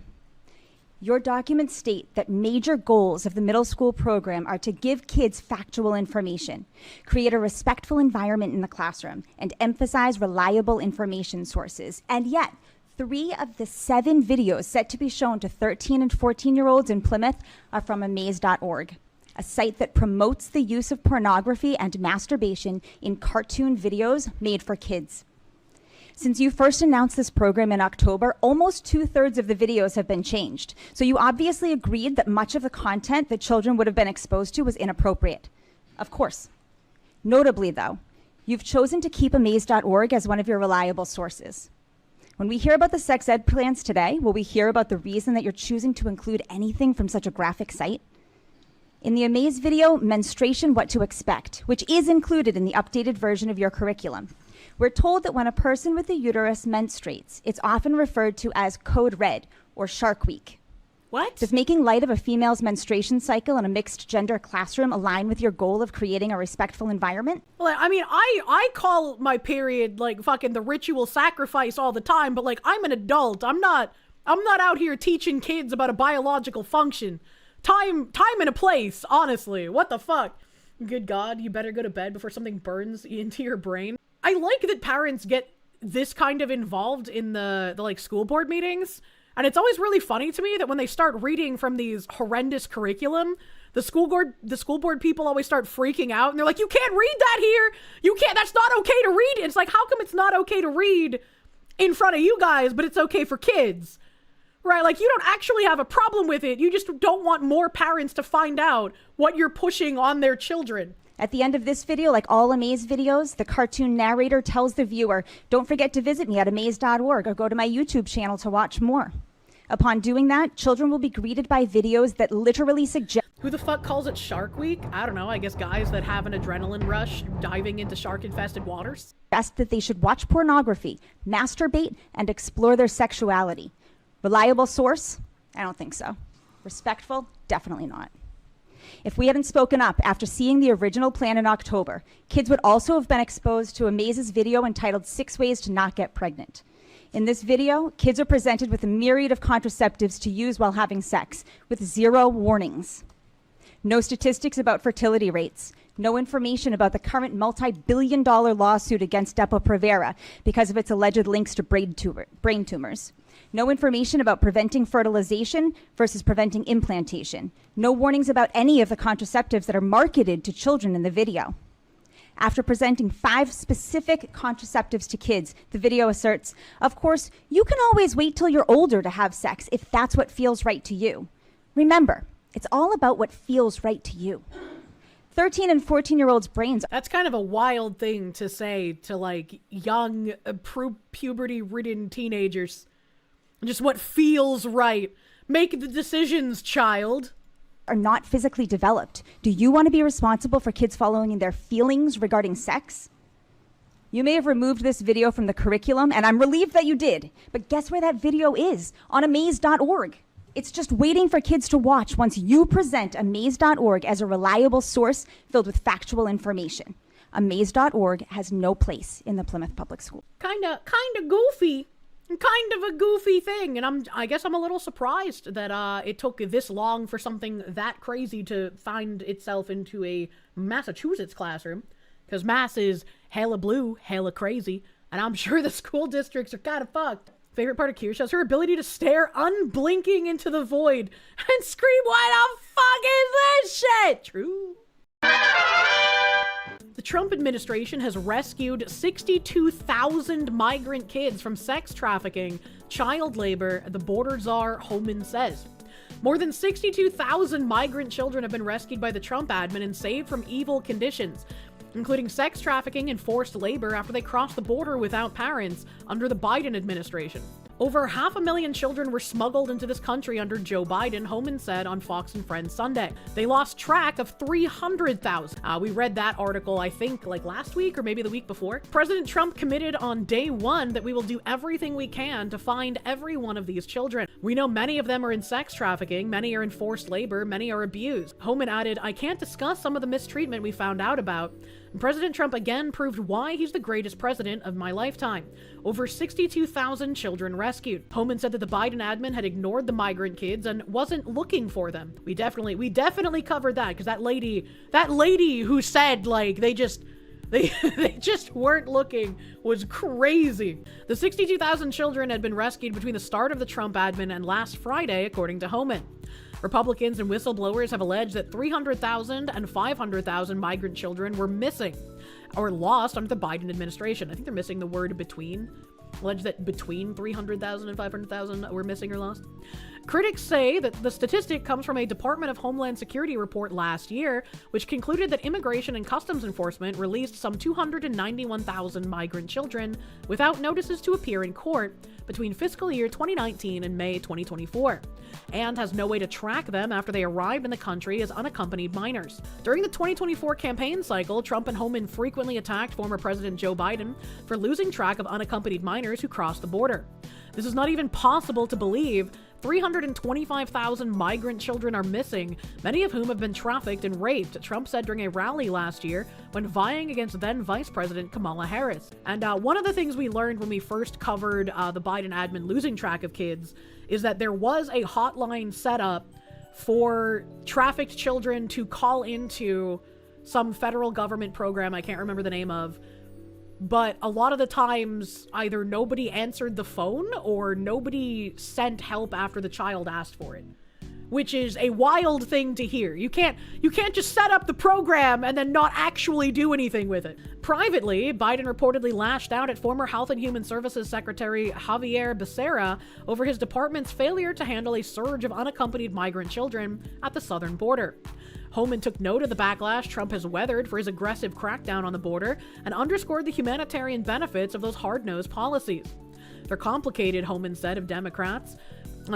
Your documents state that major goals of the middle school program are to give kids factual information, create a respectful environment in the classroom, and emphasize reliable information sources. And yet, 3 of the 7 videos set to be shown to 13 and 14-year-olds in Plymouth are from Amaze.org, a site that promotes the use of pornography and masturbation in cartoon videos made for kids. Since you first announced this program in October, almost 2/3 of the videos have been changed. So you obviously agreed that much of the content that children would have been exposed to was inappropriate. Of course. Notably, though, you've chosen to keep Amaze.org as one of your reliable sources. When we hear about the sex ed plans today, will we hear about the reason that you're choosing to include anything from such a graphic site? In the Amaze video, Menstruation, What to Expect, which is included in the updated version of your curriculum, we're told that when a person with a uterus menstruates, it's often referred to as Code Red or Shark Week. What? Does making light of a female's menstruation cycle in a mixed gender classroom align with your goal of creating a respectful environment? Well, I mean, I call my period like fucking the ritual sacrifice all the time, but like I'm an adult. I'm not out here teaching kids about a biological function. Time and a place, honestly. What the fuck? Good God, you better go to bed before something burns into your brain. I like that parents get this kind of involved in the like school board meetings. And it's always really funny to me that when they start reading from these horrendous curriculum, the school board people always start freaking out and they're like, you can't read that here. You can't, that's not okay to read. It's like, how come it's not okay to read in front of you guys, but it's okay for kids? Right? Like, you don't actually have a problem with it. You just don't want more parents to find out what you're pushing on their children. At the end of this video, like all Amaze videos, the cartoon narrator tells the viewer, don't forget to visit me at amaze.org or go to my YouTube channel to watch more. Upon doing that, children will be greeted by videos that literally suggest... Who the fuck calls it Shark Week? I don't know, I guess guys that have an adrenaline rush diving into shark-infested waters. ...that they should watch pornography, masturbate, and explore their sexuality. Reliable source? I don't think so. Respectful? Definitely not. If we hadn't spoken up after seeing the original plan in October, kids would also have been exposed to Amaze's video entitled 6 Ways to Not Get Pregnant. In this video, kids are presented with a myriad of contraceptives to use while having sex, with 0 warnings. No statistics about fertility rates. No information about the current multi-billion-dollar lawsuit against Depo-Provera because of its alleged links to brain tumors. No information about preventing fertilization versus preventing implantation. No warnings about any of the contraceptives that are marketed to children in the video. After presenting 5 specific contraceptives to kids, the video asserts, of course, you can always wait till you're older to have sex if that's what feels right to you. Remember, it's all about what feels right to you. 13 and 14-year-olds' brains... That's kind of a wild thing to say to, like, young, puberty-ridden teenagers. Just what feels right. Make the decisions, child. ...are not physically developed. Do you want to be responsible for kids following their feelings regarding sex? You may have removed this video from the curriculum, and I'm relieved that you did. But guess where that video is? On amaze.org. It's just waiting for kids to watch once you present amaze.org as a reliable source filled with factual information. Amaze.org has no place in the Plymouth Public School. Kinda goofy. Kind of a goofy thing, and I guess I'm a little surprised that it took this long for something that crazy to find itself into a Massachusetts classroom, because Mass is hella blue, hella crazy, and I'm sure the school districts are kind of fucked. Favorite part of Kirsche is her ability to stare unblinking into the void and scream, "What the fuck is this shit?" True. The Trump administration has rescued 62,000 migrant kids from sex trafficking, child labor, the border czar Hochul says. More than 62,000 migrant children have been rescued by the Trump admin and saved from evil conditions, including sex trafficking and forced labor after they crossed the border without parents under the Biden administration. Over 500,000 children were smuggled into this country under Joe Biden, Hochul said on Fox and Friends Sunday. They lost track of 300,000. We read that article, I think, like last week or maybe the week before. President Trump committed on day 1 that we will do everything we can to find every one of these children. We know many of them are in sex trafficking, many are in forced labor, many are abused. Hochul added, I can't discuss some of the mistreatment we found out about. And President Trump again proved why he's the greatest president of my lifetime. Over 62,000 children rescued. Hochul said that the Biden admin had ignored the migrant kids and wasn't looking for them. We definitely covered that, because that lady who said like they just weren't looking was crazy. The 62,000 children had been rescued between the start of the Trump admin and last Friday, according to Hochul. Republicans and whistleblowers have alleged that 300,000 and 500,000 migrant children were missing or lost under the Biden administration. I think they're missing the word between. Alleged that between 300,000 and 500,000 were missing or lost. Critics say that the statistic comes from a Department of Homeland Security report last year, which concluded that Immigration and Customs Enforcement released some 291,000 migrant children without notices to appear in court between fiscal year 2019 and May 2024, and has no way to track them after they arrived in the country as unaccompanied minors. During the 2024 campaign cycle, Trump and Homan frequently attacked former President Joe Biden for losing track of unaccompanied minors who crossed the border. This is not even possible to believe. 325,000 migrant children are missing, many of whom have been trafficked and raped, Trump said during a rally last year when vying against then Vice President Kamala Harris. And one of the things we learned when we first covered the Biden admin losing track of kids is that there was a hotline set up for trafficked children to call into some federal government program I can't remember the name of. But a lot of the times, either nobody answered the phone or nobody sent help after the child asked for it, which is a wild thing to hear. You can't just set up the program and then not actually do anything with it. Privately, Biden reportedly lashed out at former Health and Human Services Secretary Javier Becerra over his department's failure to handle a surge of unaccompanied migrant children at the southern border. Homan took note of the backlash Trump has weathered for his aggressive crackdown on the border and underscored the humanitarian benefits of those hard-nosed policies. They're complicated, Homan said of Democrats.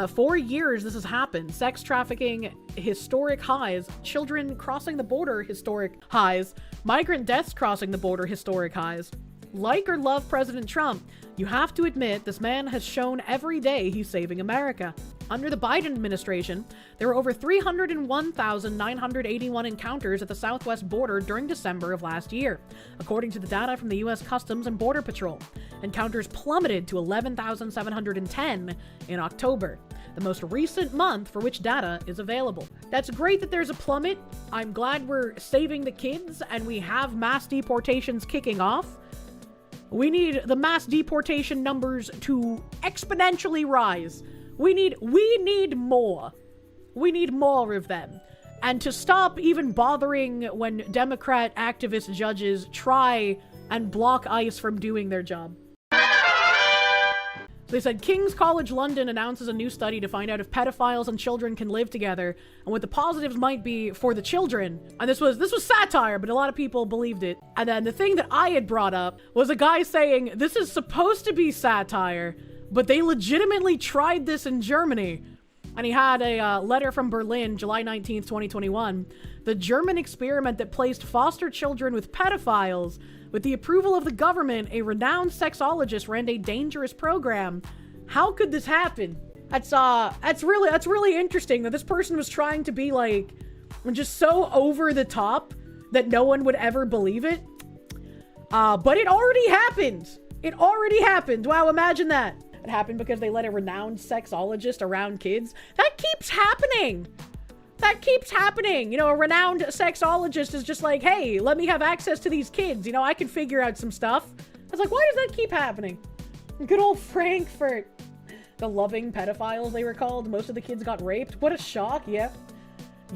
4 years this has happened. Sex trafficking, historic highs. Children crossing the border, historic highs. Migrant deaths crossing the border, historic highs. Like or love President Trump, you have to admit this man has shown every day he's saving America. Under the Biden administration, there were over 301,981 encounters at the southwest border during December of last year, according to the data from the U.S. Customs and Border Patrol. Encounters plummeted to 11,710 in October, the most recent month for which data is available. That's great that there's a plummet. I'm glad we're saving the kids and we have mass deportations kicking off. We need the mass deportation numbers to exponentially rise. We need more. We need more of them. And to stop even bothering when Democrat activist judges try and block ICE from doing their job. They said King's College London announces a new study to find out if pedophiles and children can live together and what the positives might be for the children. And this was satire, but a lot of people believed it. And then the thing that I had brought up was a guy saying this is supposed to be satire, but they legitimately tried this in Germany. And he had a letter from Berlin, July 19th, 2021. The German experiment that placed foster children with pedophiles. With the approval of the government, a renowned sexologist ran a dangerous program. How could this happen? That's really interesting that this person was trying to be like just so over the top that no one would ever believe it. But it already happened. It already happened. Wow, imagine that. It happened because they let a renowned sexologist around kids. That keeps happening. That keeps happening. You know, a renowned sexologist is just like, hey, let me have access to these kids. You know, I can figure out some stuff. I was like, why does that keep happening? Good old Frankfurt. The loving pedophiles, they were called. Most of the kids got raped. What a shock, yeah.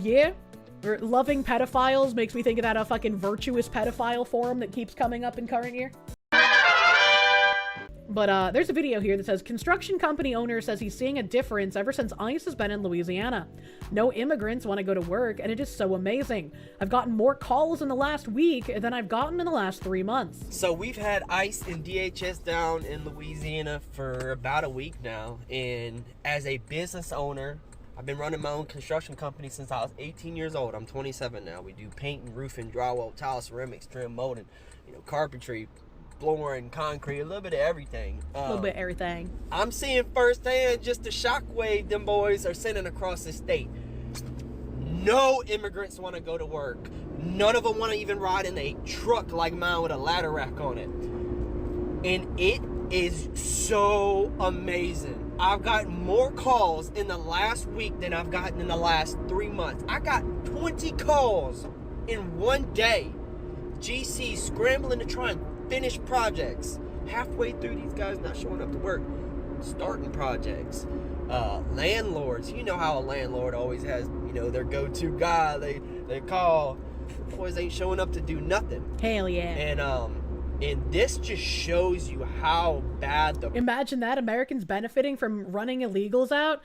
Yeah. Or loving pedophiles makes me think of that fucking virtuous pedophile forum that keeps coming up in current year. But there's a video here that says, construction company owner says he's seeing a difference ever since ICE has been in Louisiana. No immigrants want to go to work, and it is so amazing. I've gotten more calls in the last week than I've gotten in the last 3 months. So we've had ICE and DHS down in Louisiana for about a week now. And as a business owner, I've been running my own construction company since I was 18 years old. I'm 27 now. We do painting, roofing, drywall, tile, ceramics, trim, molding, carpentry, flooring, concrete, a little bit of everything. A little bit of everything. I'm seeing firsthand just the shockwave them boys are sending across the state. No immigrants want to go to work. None of them want to even ride in a truck like mine with a ladder rack on it. And it is so amazing. I've gotten more calls in the last week than I've gotten in the last 3 months. I got 20 calls in one day. GC scrambling to try and finish projects. Halfway through, these guys not showing up to work. Starting projects. Landlords. You know how a landlord always has, their go-to guy they call. The boys ain't showing up to do nothing. Hell yeah. And this just shows you how bad Imagine that, Americans benefiting from running illegals out.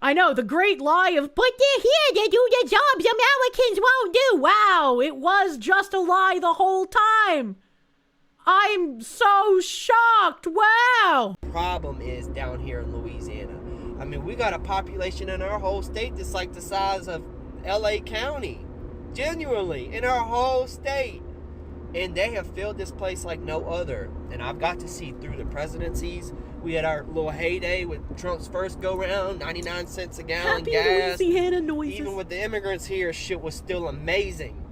I know, the great lie of, but they're here to do the jobs Americans won't do. Wow, it was just a lie the whole time. I'm so shocked. Wow. Problem is down here in Louisiana. I mean, we got a population in our whole state that's like the size of LA County. Genuinely, in our whole state. And they have filled this place like no other. And I've got to see through the presidencies. We had our little heyday with Trump's first go-round, 99 cents a gallon Happy gas. Louisiana noises. Even with the immigrants here, shit was still amazing.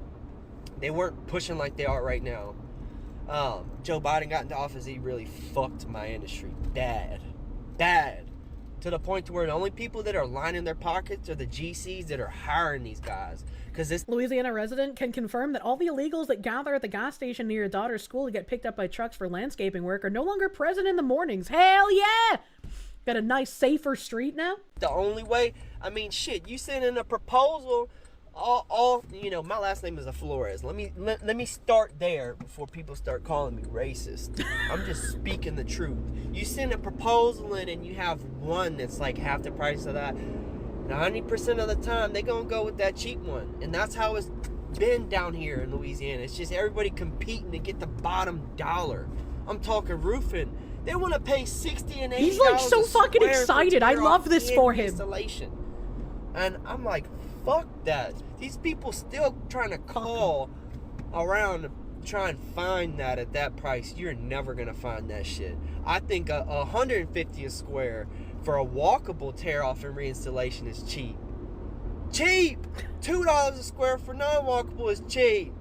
They weren't pushing like they are right now. Joe Biden got into office, he really fucked my industry bad. To the point to where the only people that are lining their pockets are the GCs that are hiring these guys. Because this Louisiana resident can confirm that all the illegals that gather at the gas station near your daughter's school to get picked up by trucks for landscaping work are no longer present in the mornings. Hell yeah! Got a nice, safer street now? The only way, I mean, shit, you send in a proposal, all you know, my last name is Flores. Let me start there before people start calling me racist. I'm just speaking the truth. You send a proposal in and you have one that's like half the price of that. 90% of the time, they're going to go with that cheap one. And that's how it's been down here in Louisiana. It's just everybody competing to get the bottom dollar. I'm talking roofing. They want to pay $60 and $80. He's like so fucking excited. I love this for him. Installation. And I'm like, fuck that. These people still trying to call around to try and find that at that price. You're never going to find that shit. I think $150 a square for a walkable tear off and reinstallation is cheap. Cheap! $2 a square for non-walkable is cheap.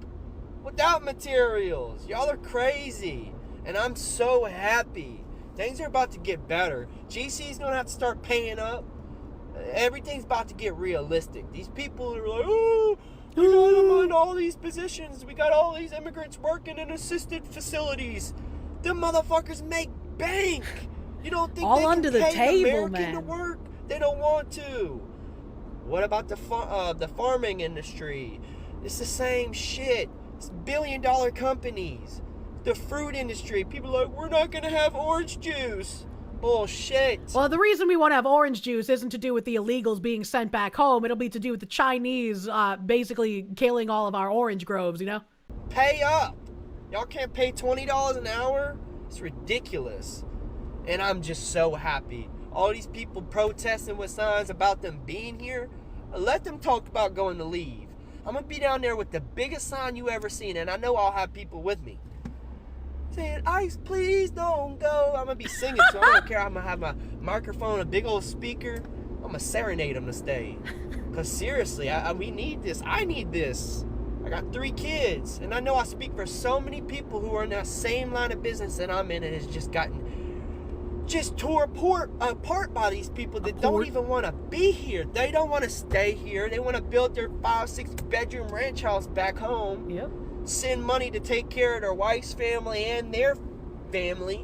Without materials. Y'all are crazy. And I'm so happy. Things are about to get better. GC's gonna have to start paying up. Everything's about to get realistic. These people are like, oh, we got them in all these positions. We got all these immigrants working in assisted facilities. Them motherfuckers make bank. You don't think all they under can the pay table, American man. to work? They don't want to. What about the farming industry? It's the same shit. It's billion-dollar companies. The fruit industry. People are like, we're not gonna have orange juice. Bullshit. Well, the reason we want to have orange juice isn't to do with the illegals being sent back home. It'll be to do with the Chinese basically killing all of our orange groves, you know? Pay up. Y'all can't pay $20 an hour? It's ridiculous. And I'm just so happy. All these people protesting with signs about them being here, let them talk about going to leave. I'm going to be down there with the biggest sign you ever seen, and I know I'll have people with me saying, ICE, please don't go. I'm going to be singing, so I don't care. I'm going to have my microphone, a big old speaker. I'm going to serenade them to stay. Because seriously, we need this. I need this. I got 3 kids, and I know I speak for so many people who are in that same line of business that I'm in and has just gotten tore apart by these people that don't even want to be here. They don't want to stay here. They want to build their 5-6 bedroom ranch house back home. Yep. Send money to take care of their wife's family and their family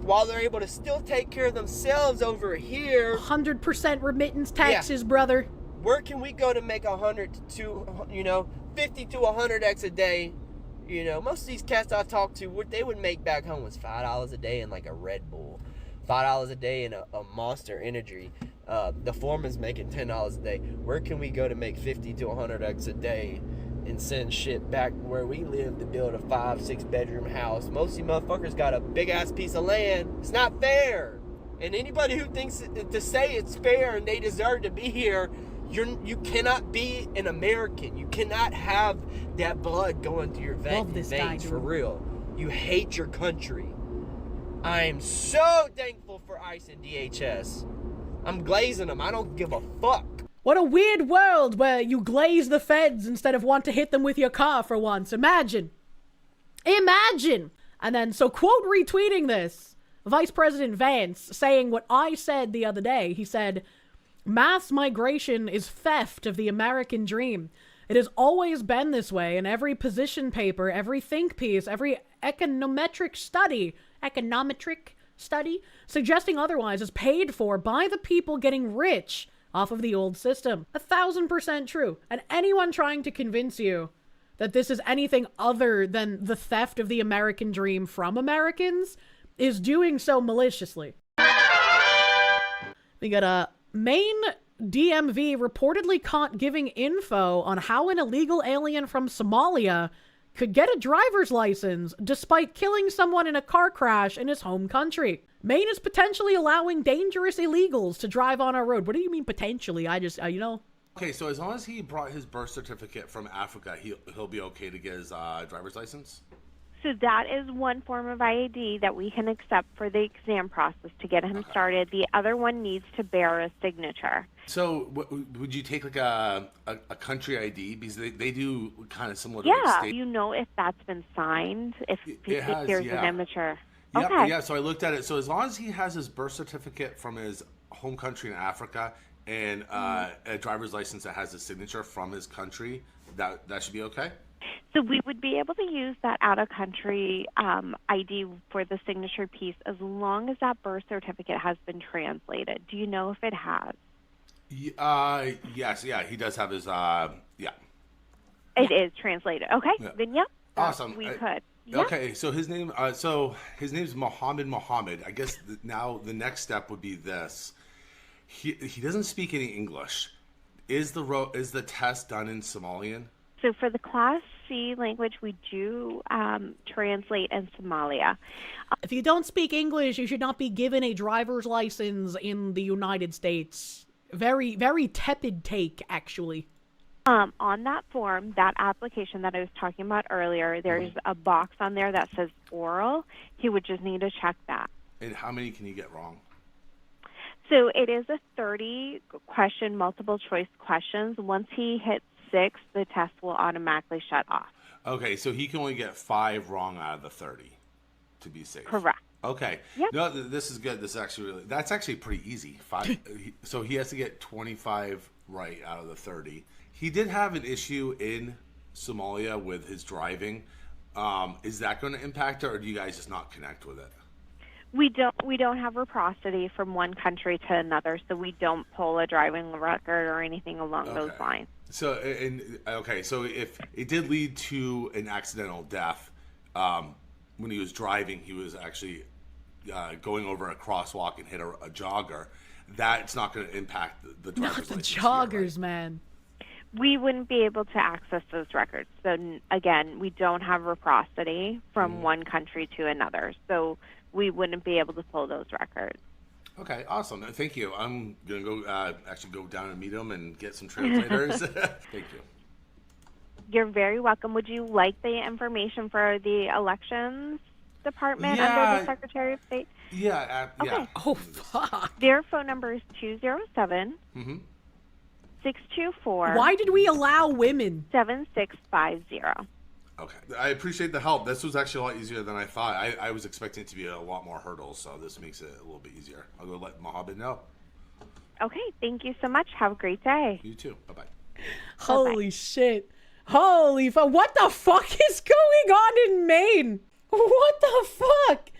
while they're able to still take care of themselves over here. 100% remittance taxes, brother. Where can we go to make 100 to 50 to 100x a day? You know, most of these cats I talk to, what they would make back home was $5 a day in like a Red Bull, $5 a day in a Monster Energy. The foreman's making $10 a day. Where can we go to make 50 to 100x a day and send shit back where we live to build a 5-6 bedroom house? Most of you motherfuckers got a big ass piece of land. It's not fair. And anybody who thinks to say it's fair and they deserve to be here, you cannot be an American. You cannot have that blood going through your veins for real. You hate your country. I am so thankful for ICE and DHS. I'm glazing them. I don't give a fuck. What a weird world where you glaze the feds instead of want to hit them with your car for once. Imagine. And then, so quote retweeting this, Vice President Vance saying what I said the other day. He said, mass migration is theft of the American dream. It has always been this way in every position paper, every think piece, every econometric study suggesting otherwise is paid for by the people getting rich off of the old system. 1,000% true. And anyone trying to convince you that this is anything other than the theft of the American dream from Americans is doing so maliciously. We got Maine DMV reportedly caught giving info on how an illegal alien from Somalia could get a driver's license despite killing someone in a car crash in his home country. Maine is potentially allowing dangerous illegals to drive on our road. What do you mean potentially? I just, you know. Okay, so as long as he brought his birth certificate from Africa, he'll be okay to get his driver's license? So that is one form of ID that we can accept for the exam process to get him started. The other one needs to bear a signature. So would you take like a country ID? Because they do kind of similar to Yeah, state. you know if that's been signed, if there's an immature. Yep, Okay. Yeah, so I looked at it. So as long as he has his birth certificate from his home country in Africa and a driver's license that has his signature from his country, that should be okay? So we would be able to use that out-of-country ID for the signature piece as long as that birth certificate has been translated. Do you know if it has? Yes, yeah, he does have his, yeah. It is translated. Okay, Yeah. Then yep. Awesome. We could. Yeah. Okay, so his name's Mohammed. I guess now the next step would be this. He doesn't speak any English. Is the test done in Somalian? So for the Class C language, we do translate in Somalia. If you don't speak English, you should not be given a driver's license in the United States. Very, very tepid take, actually. On that form, that application that I was talking about earlier, there's a box on there that says oral. He would just need to check that. And how many can you get wrong? So it is a 30-question multiple choice questions. Once he hits 6, the test will automatically shut off. Okay, so he can only get 5 wrong out of the 30 to be safe. Correct. Okay. Yep. No, this is good. This is actually that's actually pretty easy. So he has to get 25 right out of the 30. He did have an issue in Somalia with his driving. Is that going to impact it, or do you guys just not connect with it? We don't have reciprocity from one country to another, so we don't pull a driving record or anything along those lines. So so if it did lead to an accidental death, when he was driving, he was actually going over a crosswalk and hit a jogger. That's not going to impact the driver's Not the license joggers, here, right? man. We wouldn't be able to access those records. So again, we don't have reciprocity from one country to another, so we wouldn't be able to pull those records. Okay, awesome. Thank you. I'm gonna go actually go down and meet him and get some translators. Thank you. You're very welcome. Would you like the information for the elections department under the Secretary of State? Yeah. Okay. Yeah. Oh, fuck. Their phone number is 207 624. Why did we allow women? 7650. Okay. I appreciate the help. This was actually a lot easier than I thought. I was expecting it to be a lot more hurdles, so this makes it a little bit easier. I'll go let Mohammed know. Okay, thank you so much. Have a great day. You too. Bye-bye. Holy shit. Holy fuck. What the fuck is going on in Maine? What the fuck?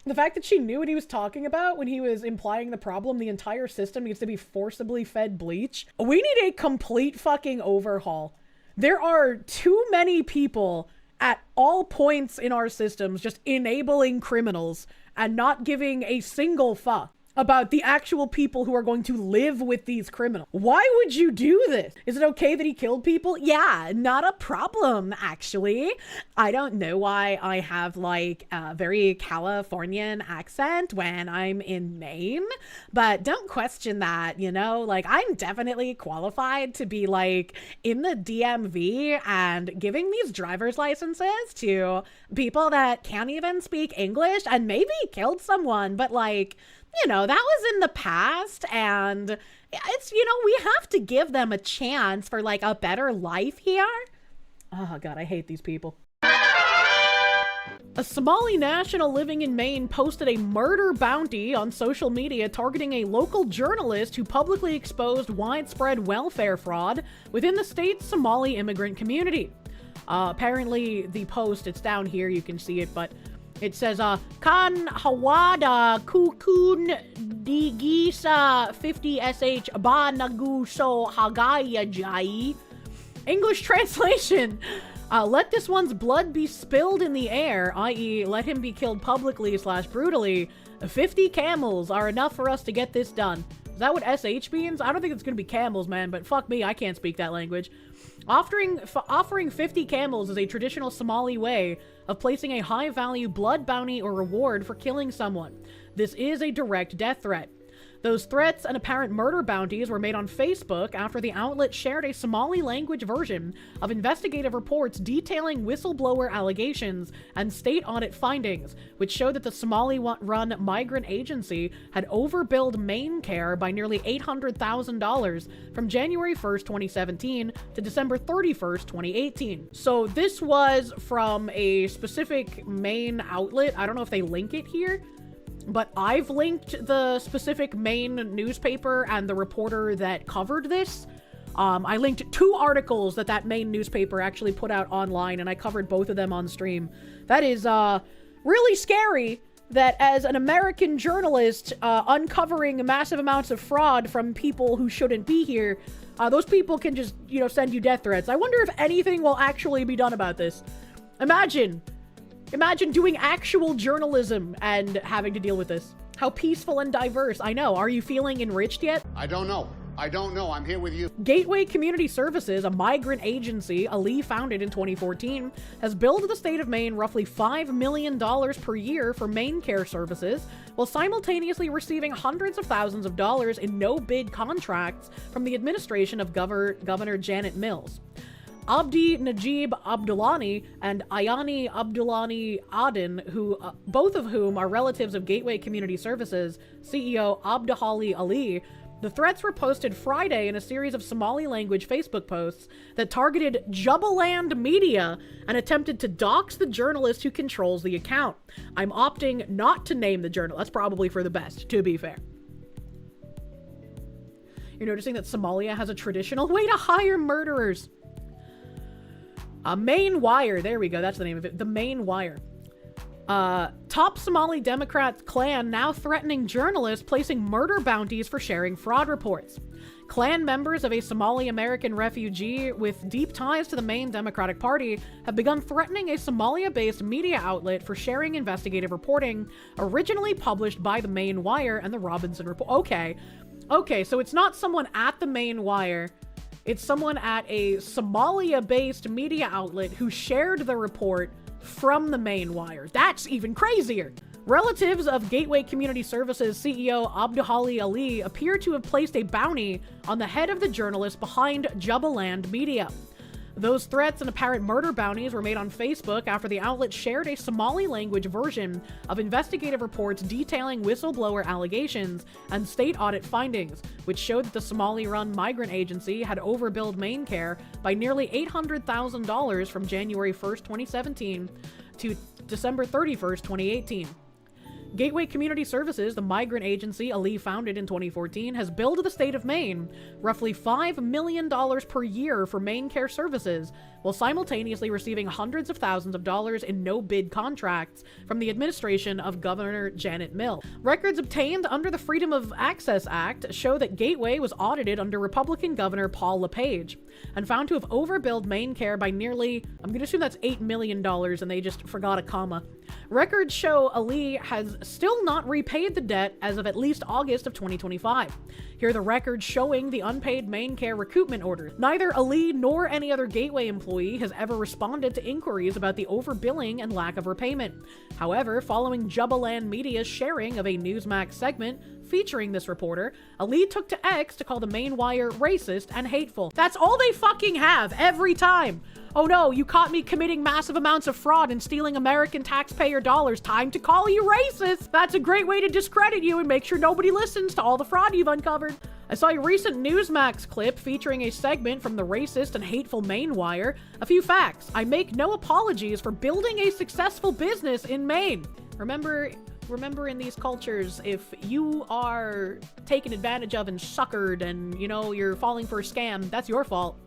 The fact that she knew what he was talking about when he was implying the problem, the entire system needs to be forcibly fed bleach. We need a complete fucking overhaul. There are too many people at all points in our systems just enabling criminals and not giving a single fuck about the actual people who are going to live with these criminals. Why would you do this? Is it okay that he killed people? Yeah, not a problem, actually. I don't know why I have like a very Californian accent when I'm in Maine, but don't question that, you know? Like, I'm definitely qualified to be like in the DMV and giving these driver's licenses to people that can't even speak English and maybe killed someone, but like, you know, that was in the past, and it's, you know, we have to give them a chance for, like, a better life here. Oh, God, I hate these people. A Somali national living in Maine posted a murder bounty on social media targeting a local journalist who publicly exposed widespread welfare fraud within the state's Somali immigrant community. Apparently, the post, it's down here, you can see it, but it says, Kan Hawada Kukun Digisa 50SH Ba Nagu So Hagaya Jai. English translation. Let this one's blood be spilled in the air, i.e. let him be killed publicly / brutally. 50 camels are enough for us to get this done. Is that what SH means? I don't think it's gonna be camels, man, but fuck me, I can't speak that language. Offering 50 camels is a traditional Somali way of placing a high-value blood bounty or reward for killing someone. This is a direct death threat. Those threats and apparent murder bounties were made on Facebook after the outlet shared a Somali language version of investigative reports detailing whistleblower allegations and state audit findings, which showed that the Somali-run migrant agency had overbilled Maine Care by nearly $800,000 from January 1st, 2017 to December 31st, 2018. So this was from a specific Maine outlet. I don't know if they link it here, but I've linked the specific Maine newspaper and the reporter that covered this. I linked 2 articles that Maine newspaper actually put out online, and I covered both of them on stream. That is really scary that as an American journalist uncovering massive amounts of fraud from people who shouldn't be here, those people can just, you know, send you death threats. I wonder if anything will actually be done about this. Imagine doing actual journalism and having to deal with this. How peaceful and diverse. I know. Are you feeling enriched yet? I don't know. I'm here with you. Gateway Community Services, a migrant agency Ali founded in 2014, has billed the state of Maine roughly $5 million per year for Maine Care services, while simultaneously receiving hundreds of thousands of dollars in no-bid contracts from the administration of Governor Janet Mills. Abdi Najib Abdullani and Ayani Abdullani Aden, both of whom are relatives of Gateway Community Services CEO Abdihali Ali. The threats were posted Friday in a series of Somali-language Facebook posts that targeted Jubaland Media and attempted to dox the journalist who controls the account. I'm opting not to name the journalist. That's probably for the best, to be fair. You're noticing that Somalia has a traditional way to hire murderers. Maine Wire, there we go, that's the name of it, the Maine Wire. Top Somali Democrat clan now threatening journalists placing murder bounties for sharing fraud reports. Clan members of a Somali-American refugee with deep ties to the Maine Democratic Party have begun threatening a Somalia-based media outlet for sharing investigative reporting originally published by the Maine Wire and the Robinson Report. Okay, so it's not someone at the Maine Wire. It's someone at a Somalia-based media outlet who shared the report from the Maine Wire. That's even crazier. Relatives of Gateway Community Services CEO Abdihali Ali appear to have placed a bounty on the head of the journalist behind Jubaland Media. Those threats and apparent murder bounties were made on Facebook after the outlet shared a Somali-language version of investigative reports detailing whistleblower allegations and state audit findings, which showed that the Somali-run migrant agency had overbilled Maine Care by nearly $800,000 from January 1st, 2017 to December 31st, 2018. Gateway Community Services, the migrant agency Ali founded in 2014, has billed the state of Maine roughly $5 million per year for Maine Care services, while simultaneously receiving hundreds of thousands of dollars in no-bid contracts from the administration of Governor Janet Mills. Records obtained under the Freedom of Access Act show that Gateway was audited under Republican Governor Paul LePage and found to have overbilled Maine Care by nearly, I'm going to assume that's $8 million and they just forgot a comma. Records show Ali has still not repaid the debt as of at least August of 2025. Here are the records showing the unpaid Maine Care recoupment order. Neither Ali nor any other Gateway employee has ever responded to inquiries about the overbilling and lack of repayment. However, following Jubaland Media's sharing of a Newsmax segment featuring this reporter, Ali took to X to call the Maine Wire racist and hateful. That's all they fucking have every time. Oh no, you caught me committing massive amounts of fraud and stealing American taxpayer dollars. Time to call you racist. That's a great way to discredit you and make sure nobody listens to all the fraud you've uncovered. I saw a recent Newsmax clip featuring a segment from the racist and hateful Maine Wire. A few facts. I make no apologies for building a successful business in Maine. Remember in these cultures, if you are taken advantage of and suckered and, you know, you're falling for a scam, that's your fault.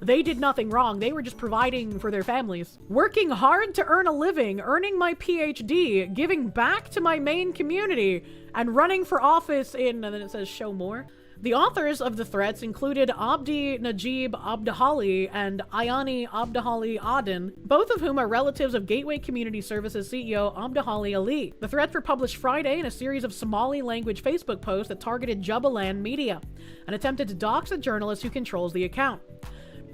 They did nothing wrong. They were just providing for their families. Working hard to earn a living, earning my PhD, giving back to my Maine community, and running for office in, and then it says show more. The authors of the threats included Abdi Najib Abdahali and Ayani Abdahali Aden, both of whom are relatives of Gateway Community Services CEO Abdahali Ali. The threats were published Friday in a series of Somali-language Facebook posts that targeted Jubaland Media and attempted to dox the journalist who controls the account.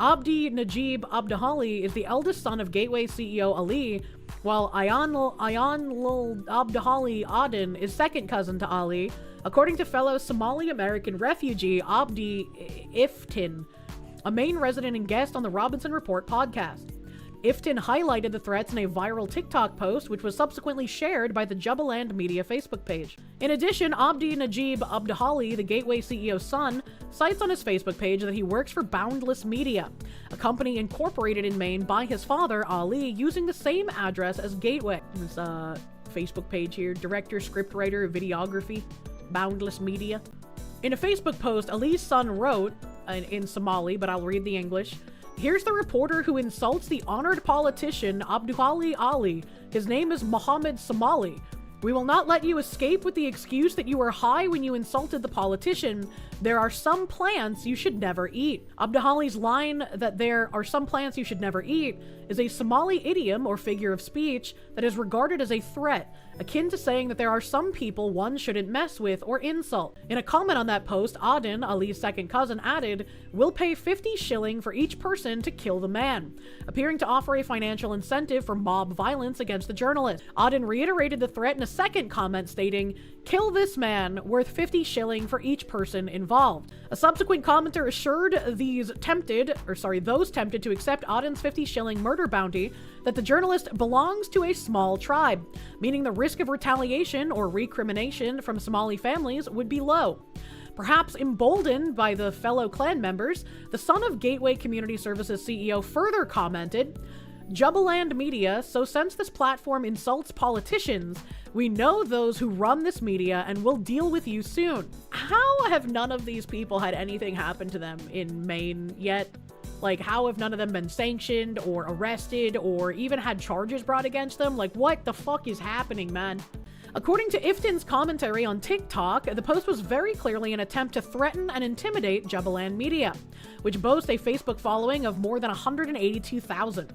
Abdi Najib Abdahali is the eldest son of Gateway CEO Ali, while Ayanul Abdahali Aden is second cousin to Ali, according to fellow Somali-American refugee Abdi Iftin, a Maine resident and guest on the Robinson Report podcast. Iftin highlighted the threats in a viral TikTok post, which was subsequently shared by the Jubaland Media Facebook page. In addition, Abdi Najib Abdahali, the Gateway CEO's son, cites on his Facebook page that he works for Boundless Media, a company incorporated in Maine by his father, Ali, using the same address as Gateway. This Facebook page here, director, scriptwriter, videography, Boundless Media. In a Facebook post, Ali's son wrote, in Somali, but I'll read the English, "Here's the reporter who insults the honored politician Abdulhali Ali. His name is Mohammed Somali. We will not let you escape with the excuse that you were high when you insulted the politician. There are some plants you should never eat." Abdulhali's line that there are some plants you should never eat is a Somali idiom or figure of speech that is regarded as a threat, akin to saying that there are some people one shouldn't mess with or insult. In a comment on that post, Aden, Ali's second cousin, added, "We'll pay 50 shilling for each person to kill the man," appearing to offer a financial incentive for mob violence against the journalist. Aden reiterated the threat in a second comment stating, "Kill this man, worth 50 shilling for each person involved." A subsequent commenter assured those tempted to accept Aden's 50 shilling murder bounty that the journalist belongs to a small tribe, meaning the risk of retaliation or recrimination from Somali families would be low. Perhaps emboldened by the fellow clan members, the son of Gateway Community Services CEO further commented, "Jubaland Media, so since this platform insults politicians, we know those who run this media and will deal with you soon." How have none of these people had anything happen to them in Maine yet? Like, how have none of them been sanctioned or arrested or even had charges brought against them? Like, what the fuck is happening, man? According to Iftin's commentary on TikTok, the post was very clearly an attempt to threaten and intimidate Jubaland Media, which boasts a Facebook following of more than 182,000.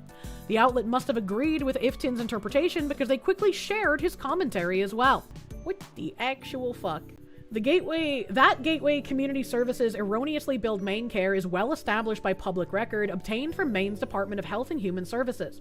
The outlet must have agreed with Iftin's interpretation because they quickly shared his commentary as well. What the actual fuck? Gateway Community Services erroneously billed Maine Care is well established by public record obtained from Maine's Department of Health and Human Services.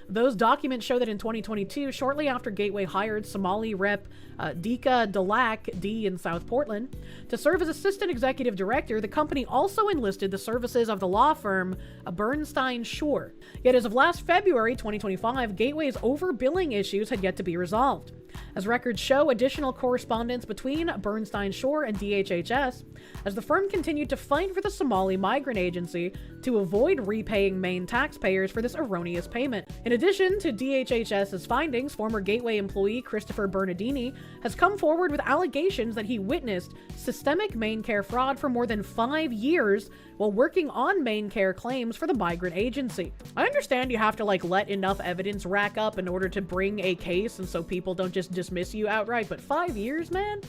Those documents show that in 2022, shortly after Gateway hired Somali rep Dika Dalak D in South Portland to serve as assistant executive director, the company also enlisted the services of the law firm Bernstein Shore. Yet as of last February 2025, Gateway's overbilling issues had yet to be resolved. As records show, additional correspondence between Bernstein Shore and DHHS, as the firm continued to fight for the Somali Migrant Agency to avoid repaying Maine taxpayers for this erroneous payment. In addition to DHHS's findings, former Gateway employee Christopher Bernardini has come forward with allegations that he witnessed systemic Maine Care fraud for more than 5 years while working on Maine Care claims for the Migrant Agency. I understand you have to let enough evidence rack up in order to bring a case and so people don't just dismiss you outright, but 5 years, man?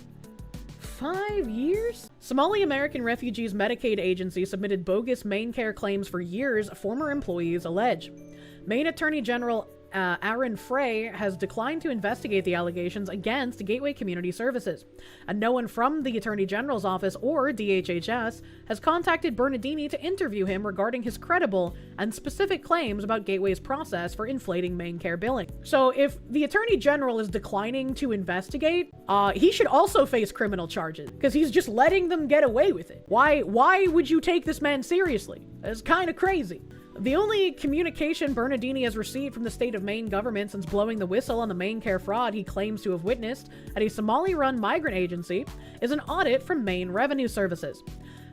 5 years? Somali American Refugees Medicaid Agency submitted bogus Maine Care claims for years, former employees allege. Maine Attorney General Aaron Frey has declined to investigate the allegations against Gateway Community Services, and no one from the Attorney General's office or DHHS has contacted Bernardini to interview him regarding his credible and specific claims about Gateway's process for inflating Maine Care billing. So if the Attorney General is declining to investigate, he should also face criminal charges, because he's just letting them get away with it. Why would you take this man seriously? It's kind of crazy. The only communication Bernardini has received from the state of Maine government since blowing the whistle on the Maine Care fraud he claims to have witnessed at a Somali-run migrant agency is an audit from Maine Revenue Services.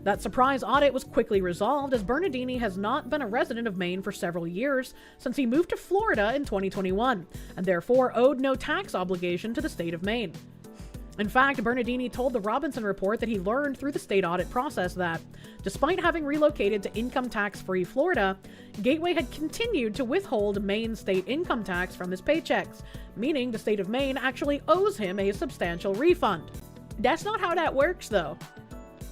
That surprise audit was quickly resolved as Bernardini has not been a resident of Maine for several years since he moved to Florida in 2021, and therefore owed no tax obligation to the state of Maine. In fact, Bernardini told the Robinson Report that he learned through the state audit process that, despite having relocated to income tax-free Florida, Gateway had continued to withhold Maine state income tax from his paychecks, meaning the state of Maine actually owes him a substantial refund. That's not how that works, though.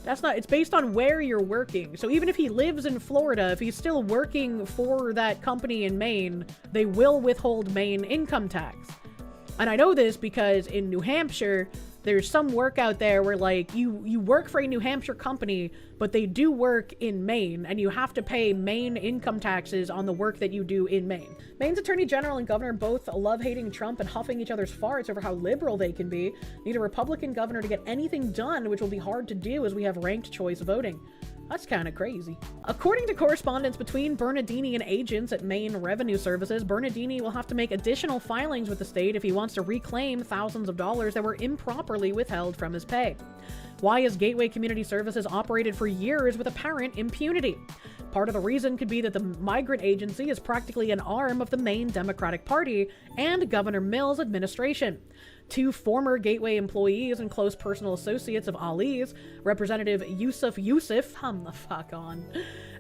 It's based on where you're working. So even if he lives in Florida, if he's still working for that company in Maine, they will withhold Maine income tax. And I know this because in New Hampshire, there's some work out there where, like, you work for a New Hampshire company, but they do work in Maine, and you have to pay Maine income taxes on the work that you do in Maine. Maine's Attorney General and Governor both love hating Trump and huffing each other's farts over how liberal they can be. Need a Republican governor to get anything done, which will be hard to do as we have ranked choice voting. That's kind of crazy. According to correspondence between Bernardini and agents at Maine Revenue Services, Bernardini will have to make additional filings with the state if he wants to reclaim thousands of dollars that were improperly withheld from his pay. Why has Gateway Community Services operated for years with apparent impunity? Part of the reason could be that the Migrant Agency is practically an arm of the Maine Democratic Party and Governor Mills' administration. Two former Gateway employees and close personal associates of Ali's, Representative Yusuf,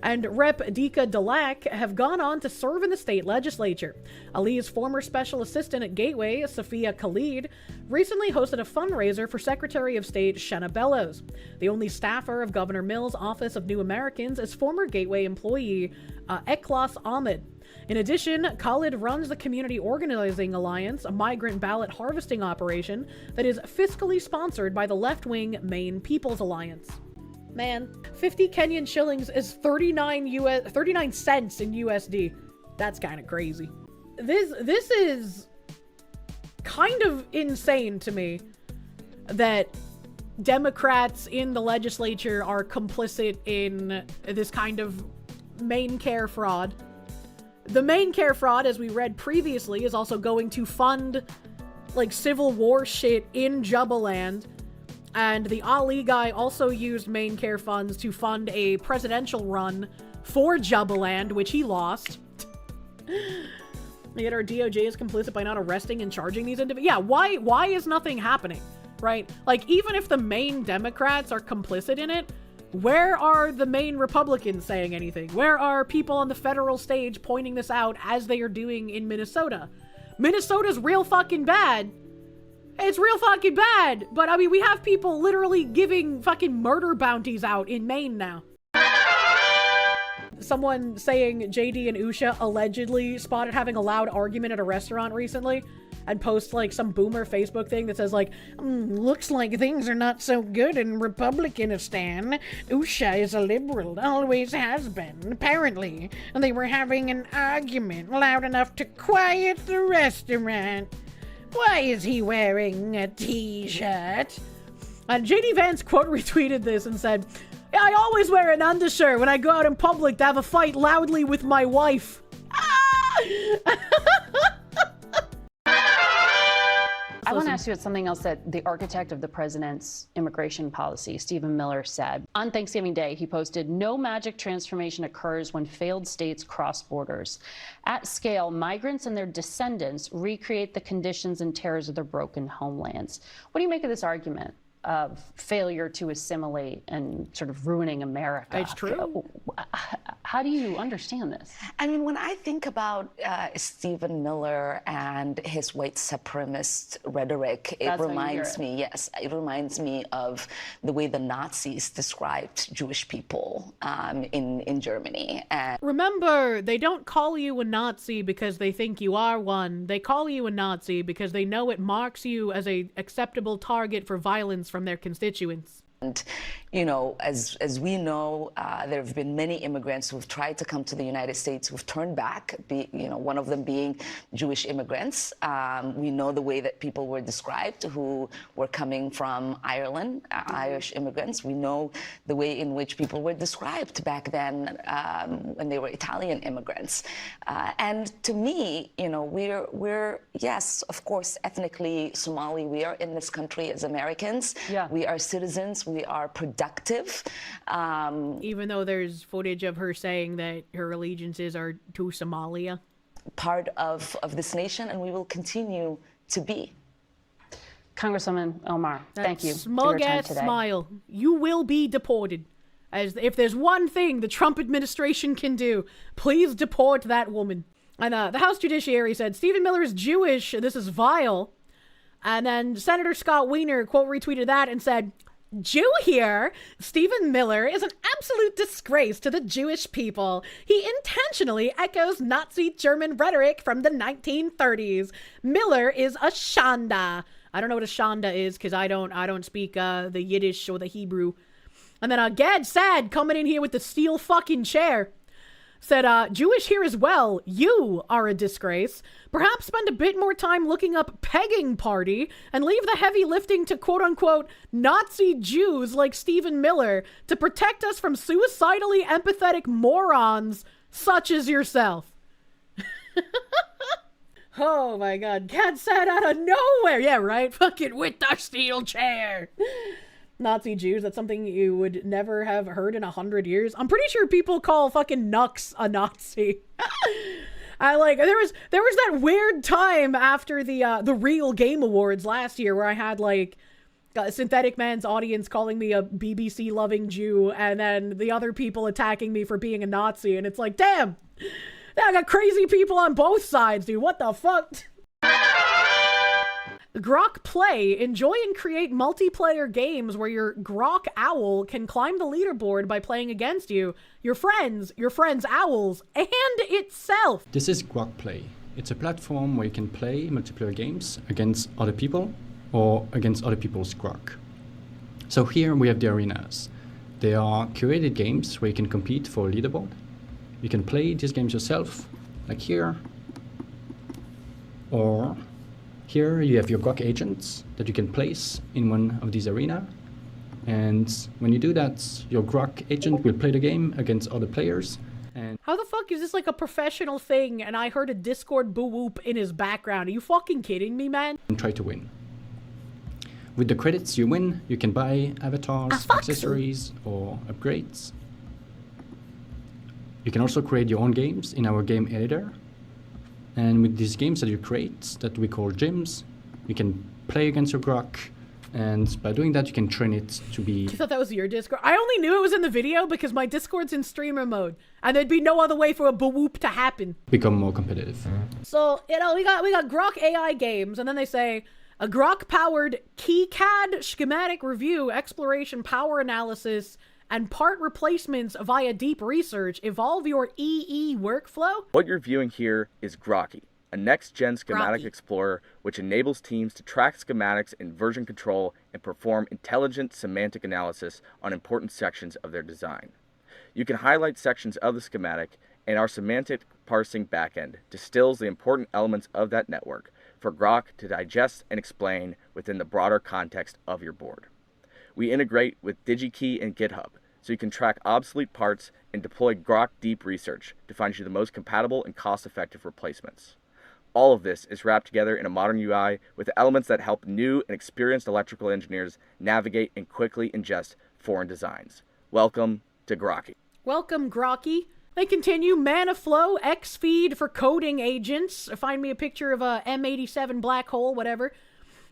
and Rep. Dika Dalak, have gone on to serve in the state legislature. Ali's former special assistant at Gateway, Sophia Khalid, recently hosted a fundraiser for Secretary of State Shenna Bellows. The only staffer of Governor Mills' Office of New Americans is former Gateway employee Eklas Ahmed. In addition, Khalid runs the Community Organizing Alliance, a migrant ballot harvesting operation that is fiscally sponsored by the left-wing Maine People's Alliance. Man, 50 Kenyan shillings is 39 cents in USD. That's kind of crazy. This is kind of insane to me that Democrats in the legislature are complicit in this kind of Maine care fraud. The Maine care fraud, as we read previously, is also going to fund, like, Civil War shit in Jubbaland. And the Ali guy also used Maine care funds to fund a presidential run for Jubbaland, which he lost. Yet our DOJ is complicit by not arresting and charging these individuals. Yeah, why is nothing happening, right? Like, even if the Maine Democrats are complicit in it, where are the Maine Republicans saying anything? Where are people on the federal stage pointing this out as they are doing in Minnesota? Minnesota's real fucking bad. It's real fucking bad. But, I mean, we have people literally giving fucking murder bounties out in Maine now. Someone saying JD and Usha allegedly spotted having a loud argument at a restaurant recently and posts, like, some boomer Facebook thing that says, like, looks like things are not so good in Republicanistan. Usha is a liberal, always has been, apparently. And they were having an argument loud enough to quiet the restaurant. Why is he wearing a t-shirt? And J.D. Vance quote retweeted this and said, I always wear an undershirt when I go out in public to have a fight loudly with my wife. I want to ask you about something else that the architect of the president's immigration policy, Stephen Miller, said. On Thanksgiving Day, he posted, "No magic transformation occurs when failed states cross borders. At scale, migrants and their descendants recreate the conditions and terrors of their broken homelands." What do you make of this argument of failure to assimilate and sort of ruining America? It's true. How do you understand this? I mean, when I think about Stephen Miller and his white supremacist rhetoric, it reminds me, yes, it reminds me of the way the Nazis described Jewish people in Germany. And remember, they don't call you a Nazi because they think you are one. They call you a Nazi because they know it marks you as a acceptable target for violence from their constituents. And, you know, as we know, there have been many immigrants who have tried to come to the United States who've turned back, one of them being Jewish immigrants. We know the way that people were described who were coming from Ireland, Irish immigrants. We know the way in which people were described back then when they were Italian immigrants. And to me, you know, we're, yes, of course, ethnically Somali. We are in this country as Americans. Yeah. We are citizens. We are productive. Even though there's footage of her saying that her allegiances are to Somalia. Part of this nation, and we will continue to be. Congresswoman Omar, thank you for your time Smug-ass today. smile. You will be deported. As if there's one thing the Trump administration can do, please deport that woman. And the House Judiciary said, Stephen Miller is Jewish, this is vile. And then Senator Scott Wiener quote retweeted that and said, Jew here, Stephen Miller, is an absolute disgrace to the Jewish people. He intentionally echoes Nazi German rhetoric from the 1930s. Miller is a Shanda. I don't know what a Shanda is because I don't speak the Yiddish or the Hebrew. And then Gad Sad coming in here with the steel fucking chair. Said, Jewish here as well. You are a disgrace. Perhaps spend a bit more time looking up pegging party and leave the heavy lifting to quote-unquote Nazi Jews like Stephen Miller to protect us from suicidally empathetic morons such as yourself. Oh my god. Cat sat out of nowhere. Yeah, right? Fucking with the steel chair. Nazi Jews, that's something you would never have heard in 100 years. I'm pretty sure people call fucking Nux a Nazi. There was that weird time after the Real Game Awards last year where I had like Synthetic Man's audience calling me a BBC loving Jew and then the other people attacking me for being a Nazi, and it's like, damn, I got crazy people on both sides, dude. What the fuck? Grok Play. Enjoy and create multiplayer games where your Grok owl can climb the leaderboard by playing against you, your friends' owls, and itself. This is Grok Play. It's a platform where you can play multiplayer games against other people or against other people's Grok. So here we have the arenas. They are curated games where you can compete for a leaderboard. You can play these games yourself, like here, or here you have your Grok agents that you can place in one of these arenas. And when you do that, your Grok agent will play the game against other players. And how the fuck is this like a professional thing and I heard a Discord boo whoop in his background? Are you fucking kidding me, man? And try to win. With the credits you win, you can buy avatars, accessories, or upgrades. You can also create your own games in our game editor. And with these games that you create, that we call gyms, you can play against your Grok, and by doing that, you can train it to be... You thought that was your Discord? I only knew it was in the video because my Discord's in streamer mode, and there'd be no other way for a boo-whoop to happen. Become more competitive. So, you know, we got Grok AI games, and then they say, a Grok-powered KeyCAD schematic review, exploration, power analysis, and part replacements via deep research evolve your EE workflow? What you're viewing here is Grokky, a next-gen schematic explorer which enables teams to track schematics in version control and perform intelligent semantic analysis on important sections of their design. You can highlight sections of the schematic, and our semantic parsing backend distills the important elements of that network for Grok to digest and explain within the broader context of your board. We integrate with DigiKey and GitHub, so you can track obsolete parts and deploy Grok Deep Research to find you the most compatible and cost-effective replacements. All of this is wrapped together in a modern UI with elements that help new and experienced electrical engineers navigate and quickly ingest foreign designs. Welcome to Grokky. Welcome, Grokky. They continue ManaFlow, XFeed for coding agents. Find me a picture of a M87 black hole, whatever.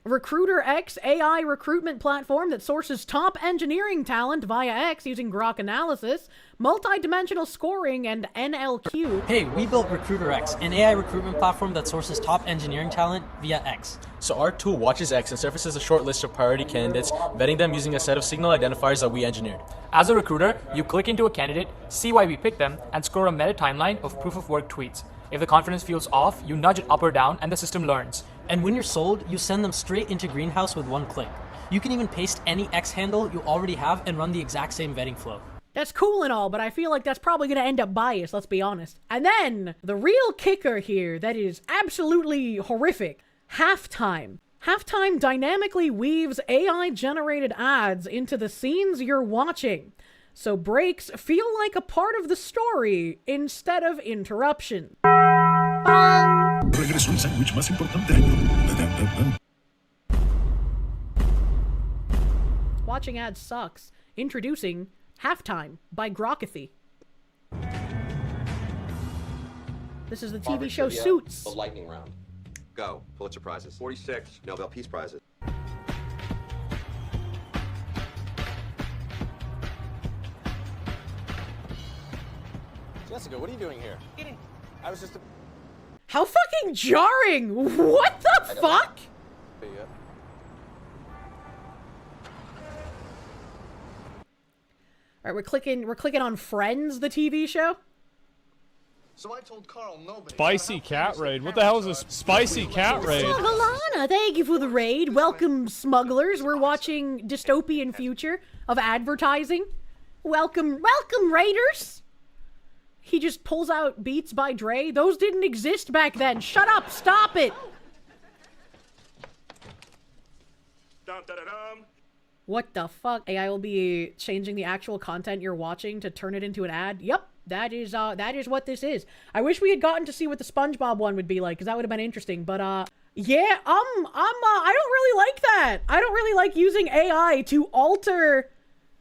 Recruiter X, AI recruitment platform that sources top engineering talent via X using Grok analysis, multi-dimensional scoring, and NLQ. Hey, we built Recruiter X, an AI recruitment platform that sources top engineering talent via X. So our tool watches X and surfaces a short list of priority candidates, vetting them using a set of signal identifiers that we engineered. As a recruiter, you click into a candidate, see why we picked them, and score a meta timeline of proof of work tweets. If the confidence feels off, you nudge it up or down, and the system learns. And when you're sold, you send them straight into Greenhouse with one click. You can even paste any X handle you already have and run the exact same vetting flow. That's cool and all, but I feel like that's probably going to end up biased, let's be honest. And then, the real kicker here that is absolutely horrific, Halftime. Halftime dynamically weaves AI-generated ads into the scenes you're watching, so breaks feel like a part of the story instead of interruption. Regresó el sándwich más importante del año. Watching ads sucks. Introducing Halftime by Grokathy. This is the TV show Suits. The lightning round. Go. Pulitzer Prizes. 46. Nobel Peace Prizes. Jessica, what are you doing here? Eating. I was just... How fucking jarring! What the fuck? All right, we're clicking on Friends, the TV show. So I told Carl nobody. Spicy cat raid. What the hell is this spicy cat raid? Alana, thank you for the raid. Welcome, smugglers. We're watching dystopian future of advertising. Welcome, raiders. He just pulls out Beats by Dre. Those didn't exist back then. Shut up, stop it. What the fuck? AI will be changing the actual content you're watching to turn it into an ad. Yep, that is what this is. I wish we had gotten to see what the SpongeBob one would be like, because that would have been interesting. But yeah, I don't really like that. I don't really like using AI to alter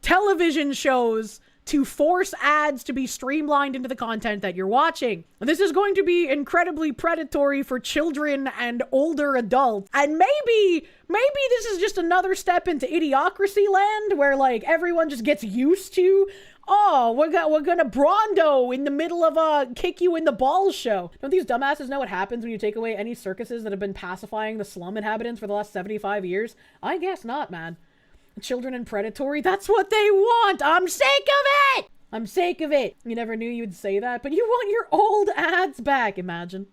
television shows to force ads to be streamlined into the content that you're watching. This is going to be incredibly predatory for children and older adults. And maybe this is just another step into idiocracy land where like everyone just gets used to, oh, we're gonna Brondo in the middle of a kick you in the balls show. Don't these dumbasses know what happens when you take away any circuses that have been pacifying the slum inhabitants for the last 75 years? I guess not, man. Children and predatory, that's what they want. I'm sick of it. I'm sick of it. You never knew you'd say that, but you want your old ads back. Imagine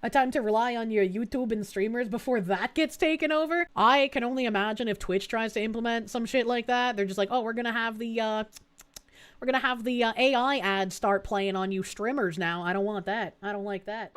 a time to rely on your YouTube and streamers before that gets taken over. I can only imagine if Twitch tries to implement some shit like that. They're just like, oh, we're gonna have the AI ads start playing on you streamers now. I don't want that. I don't like that.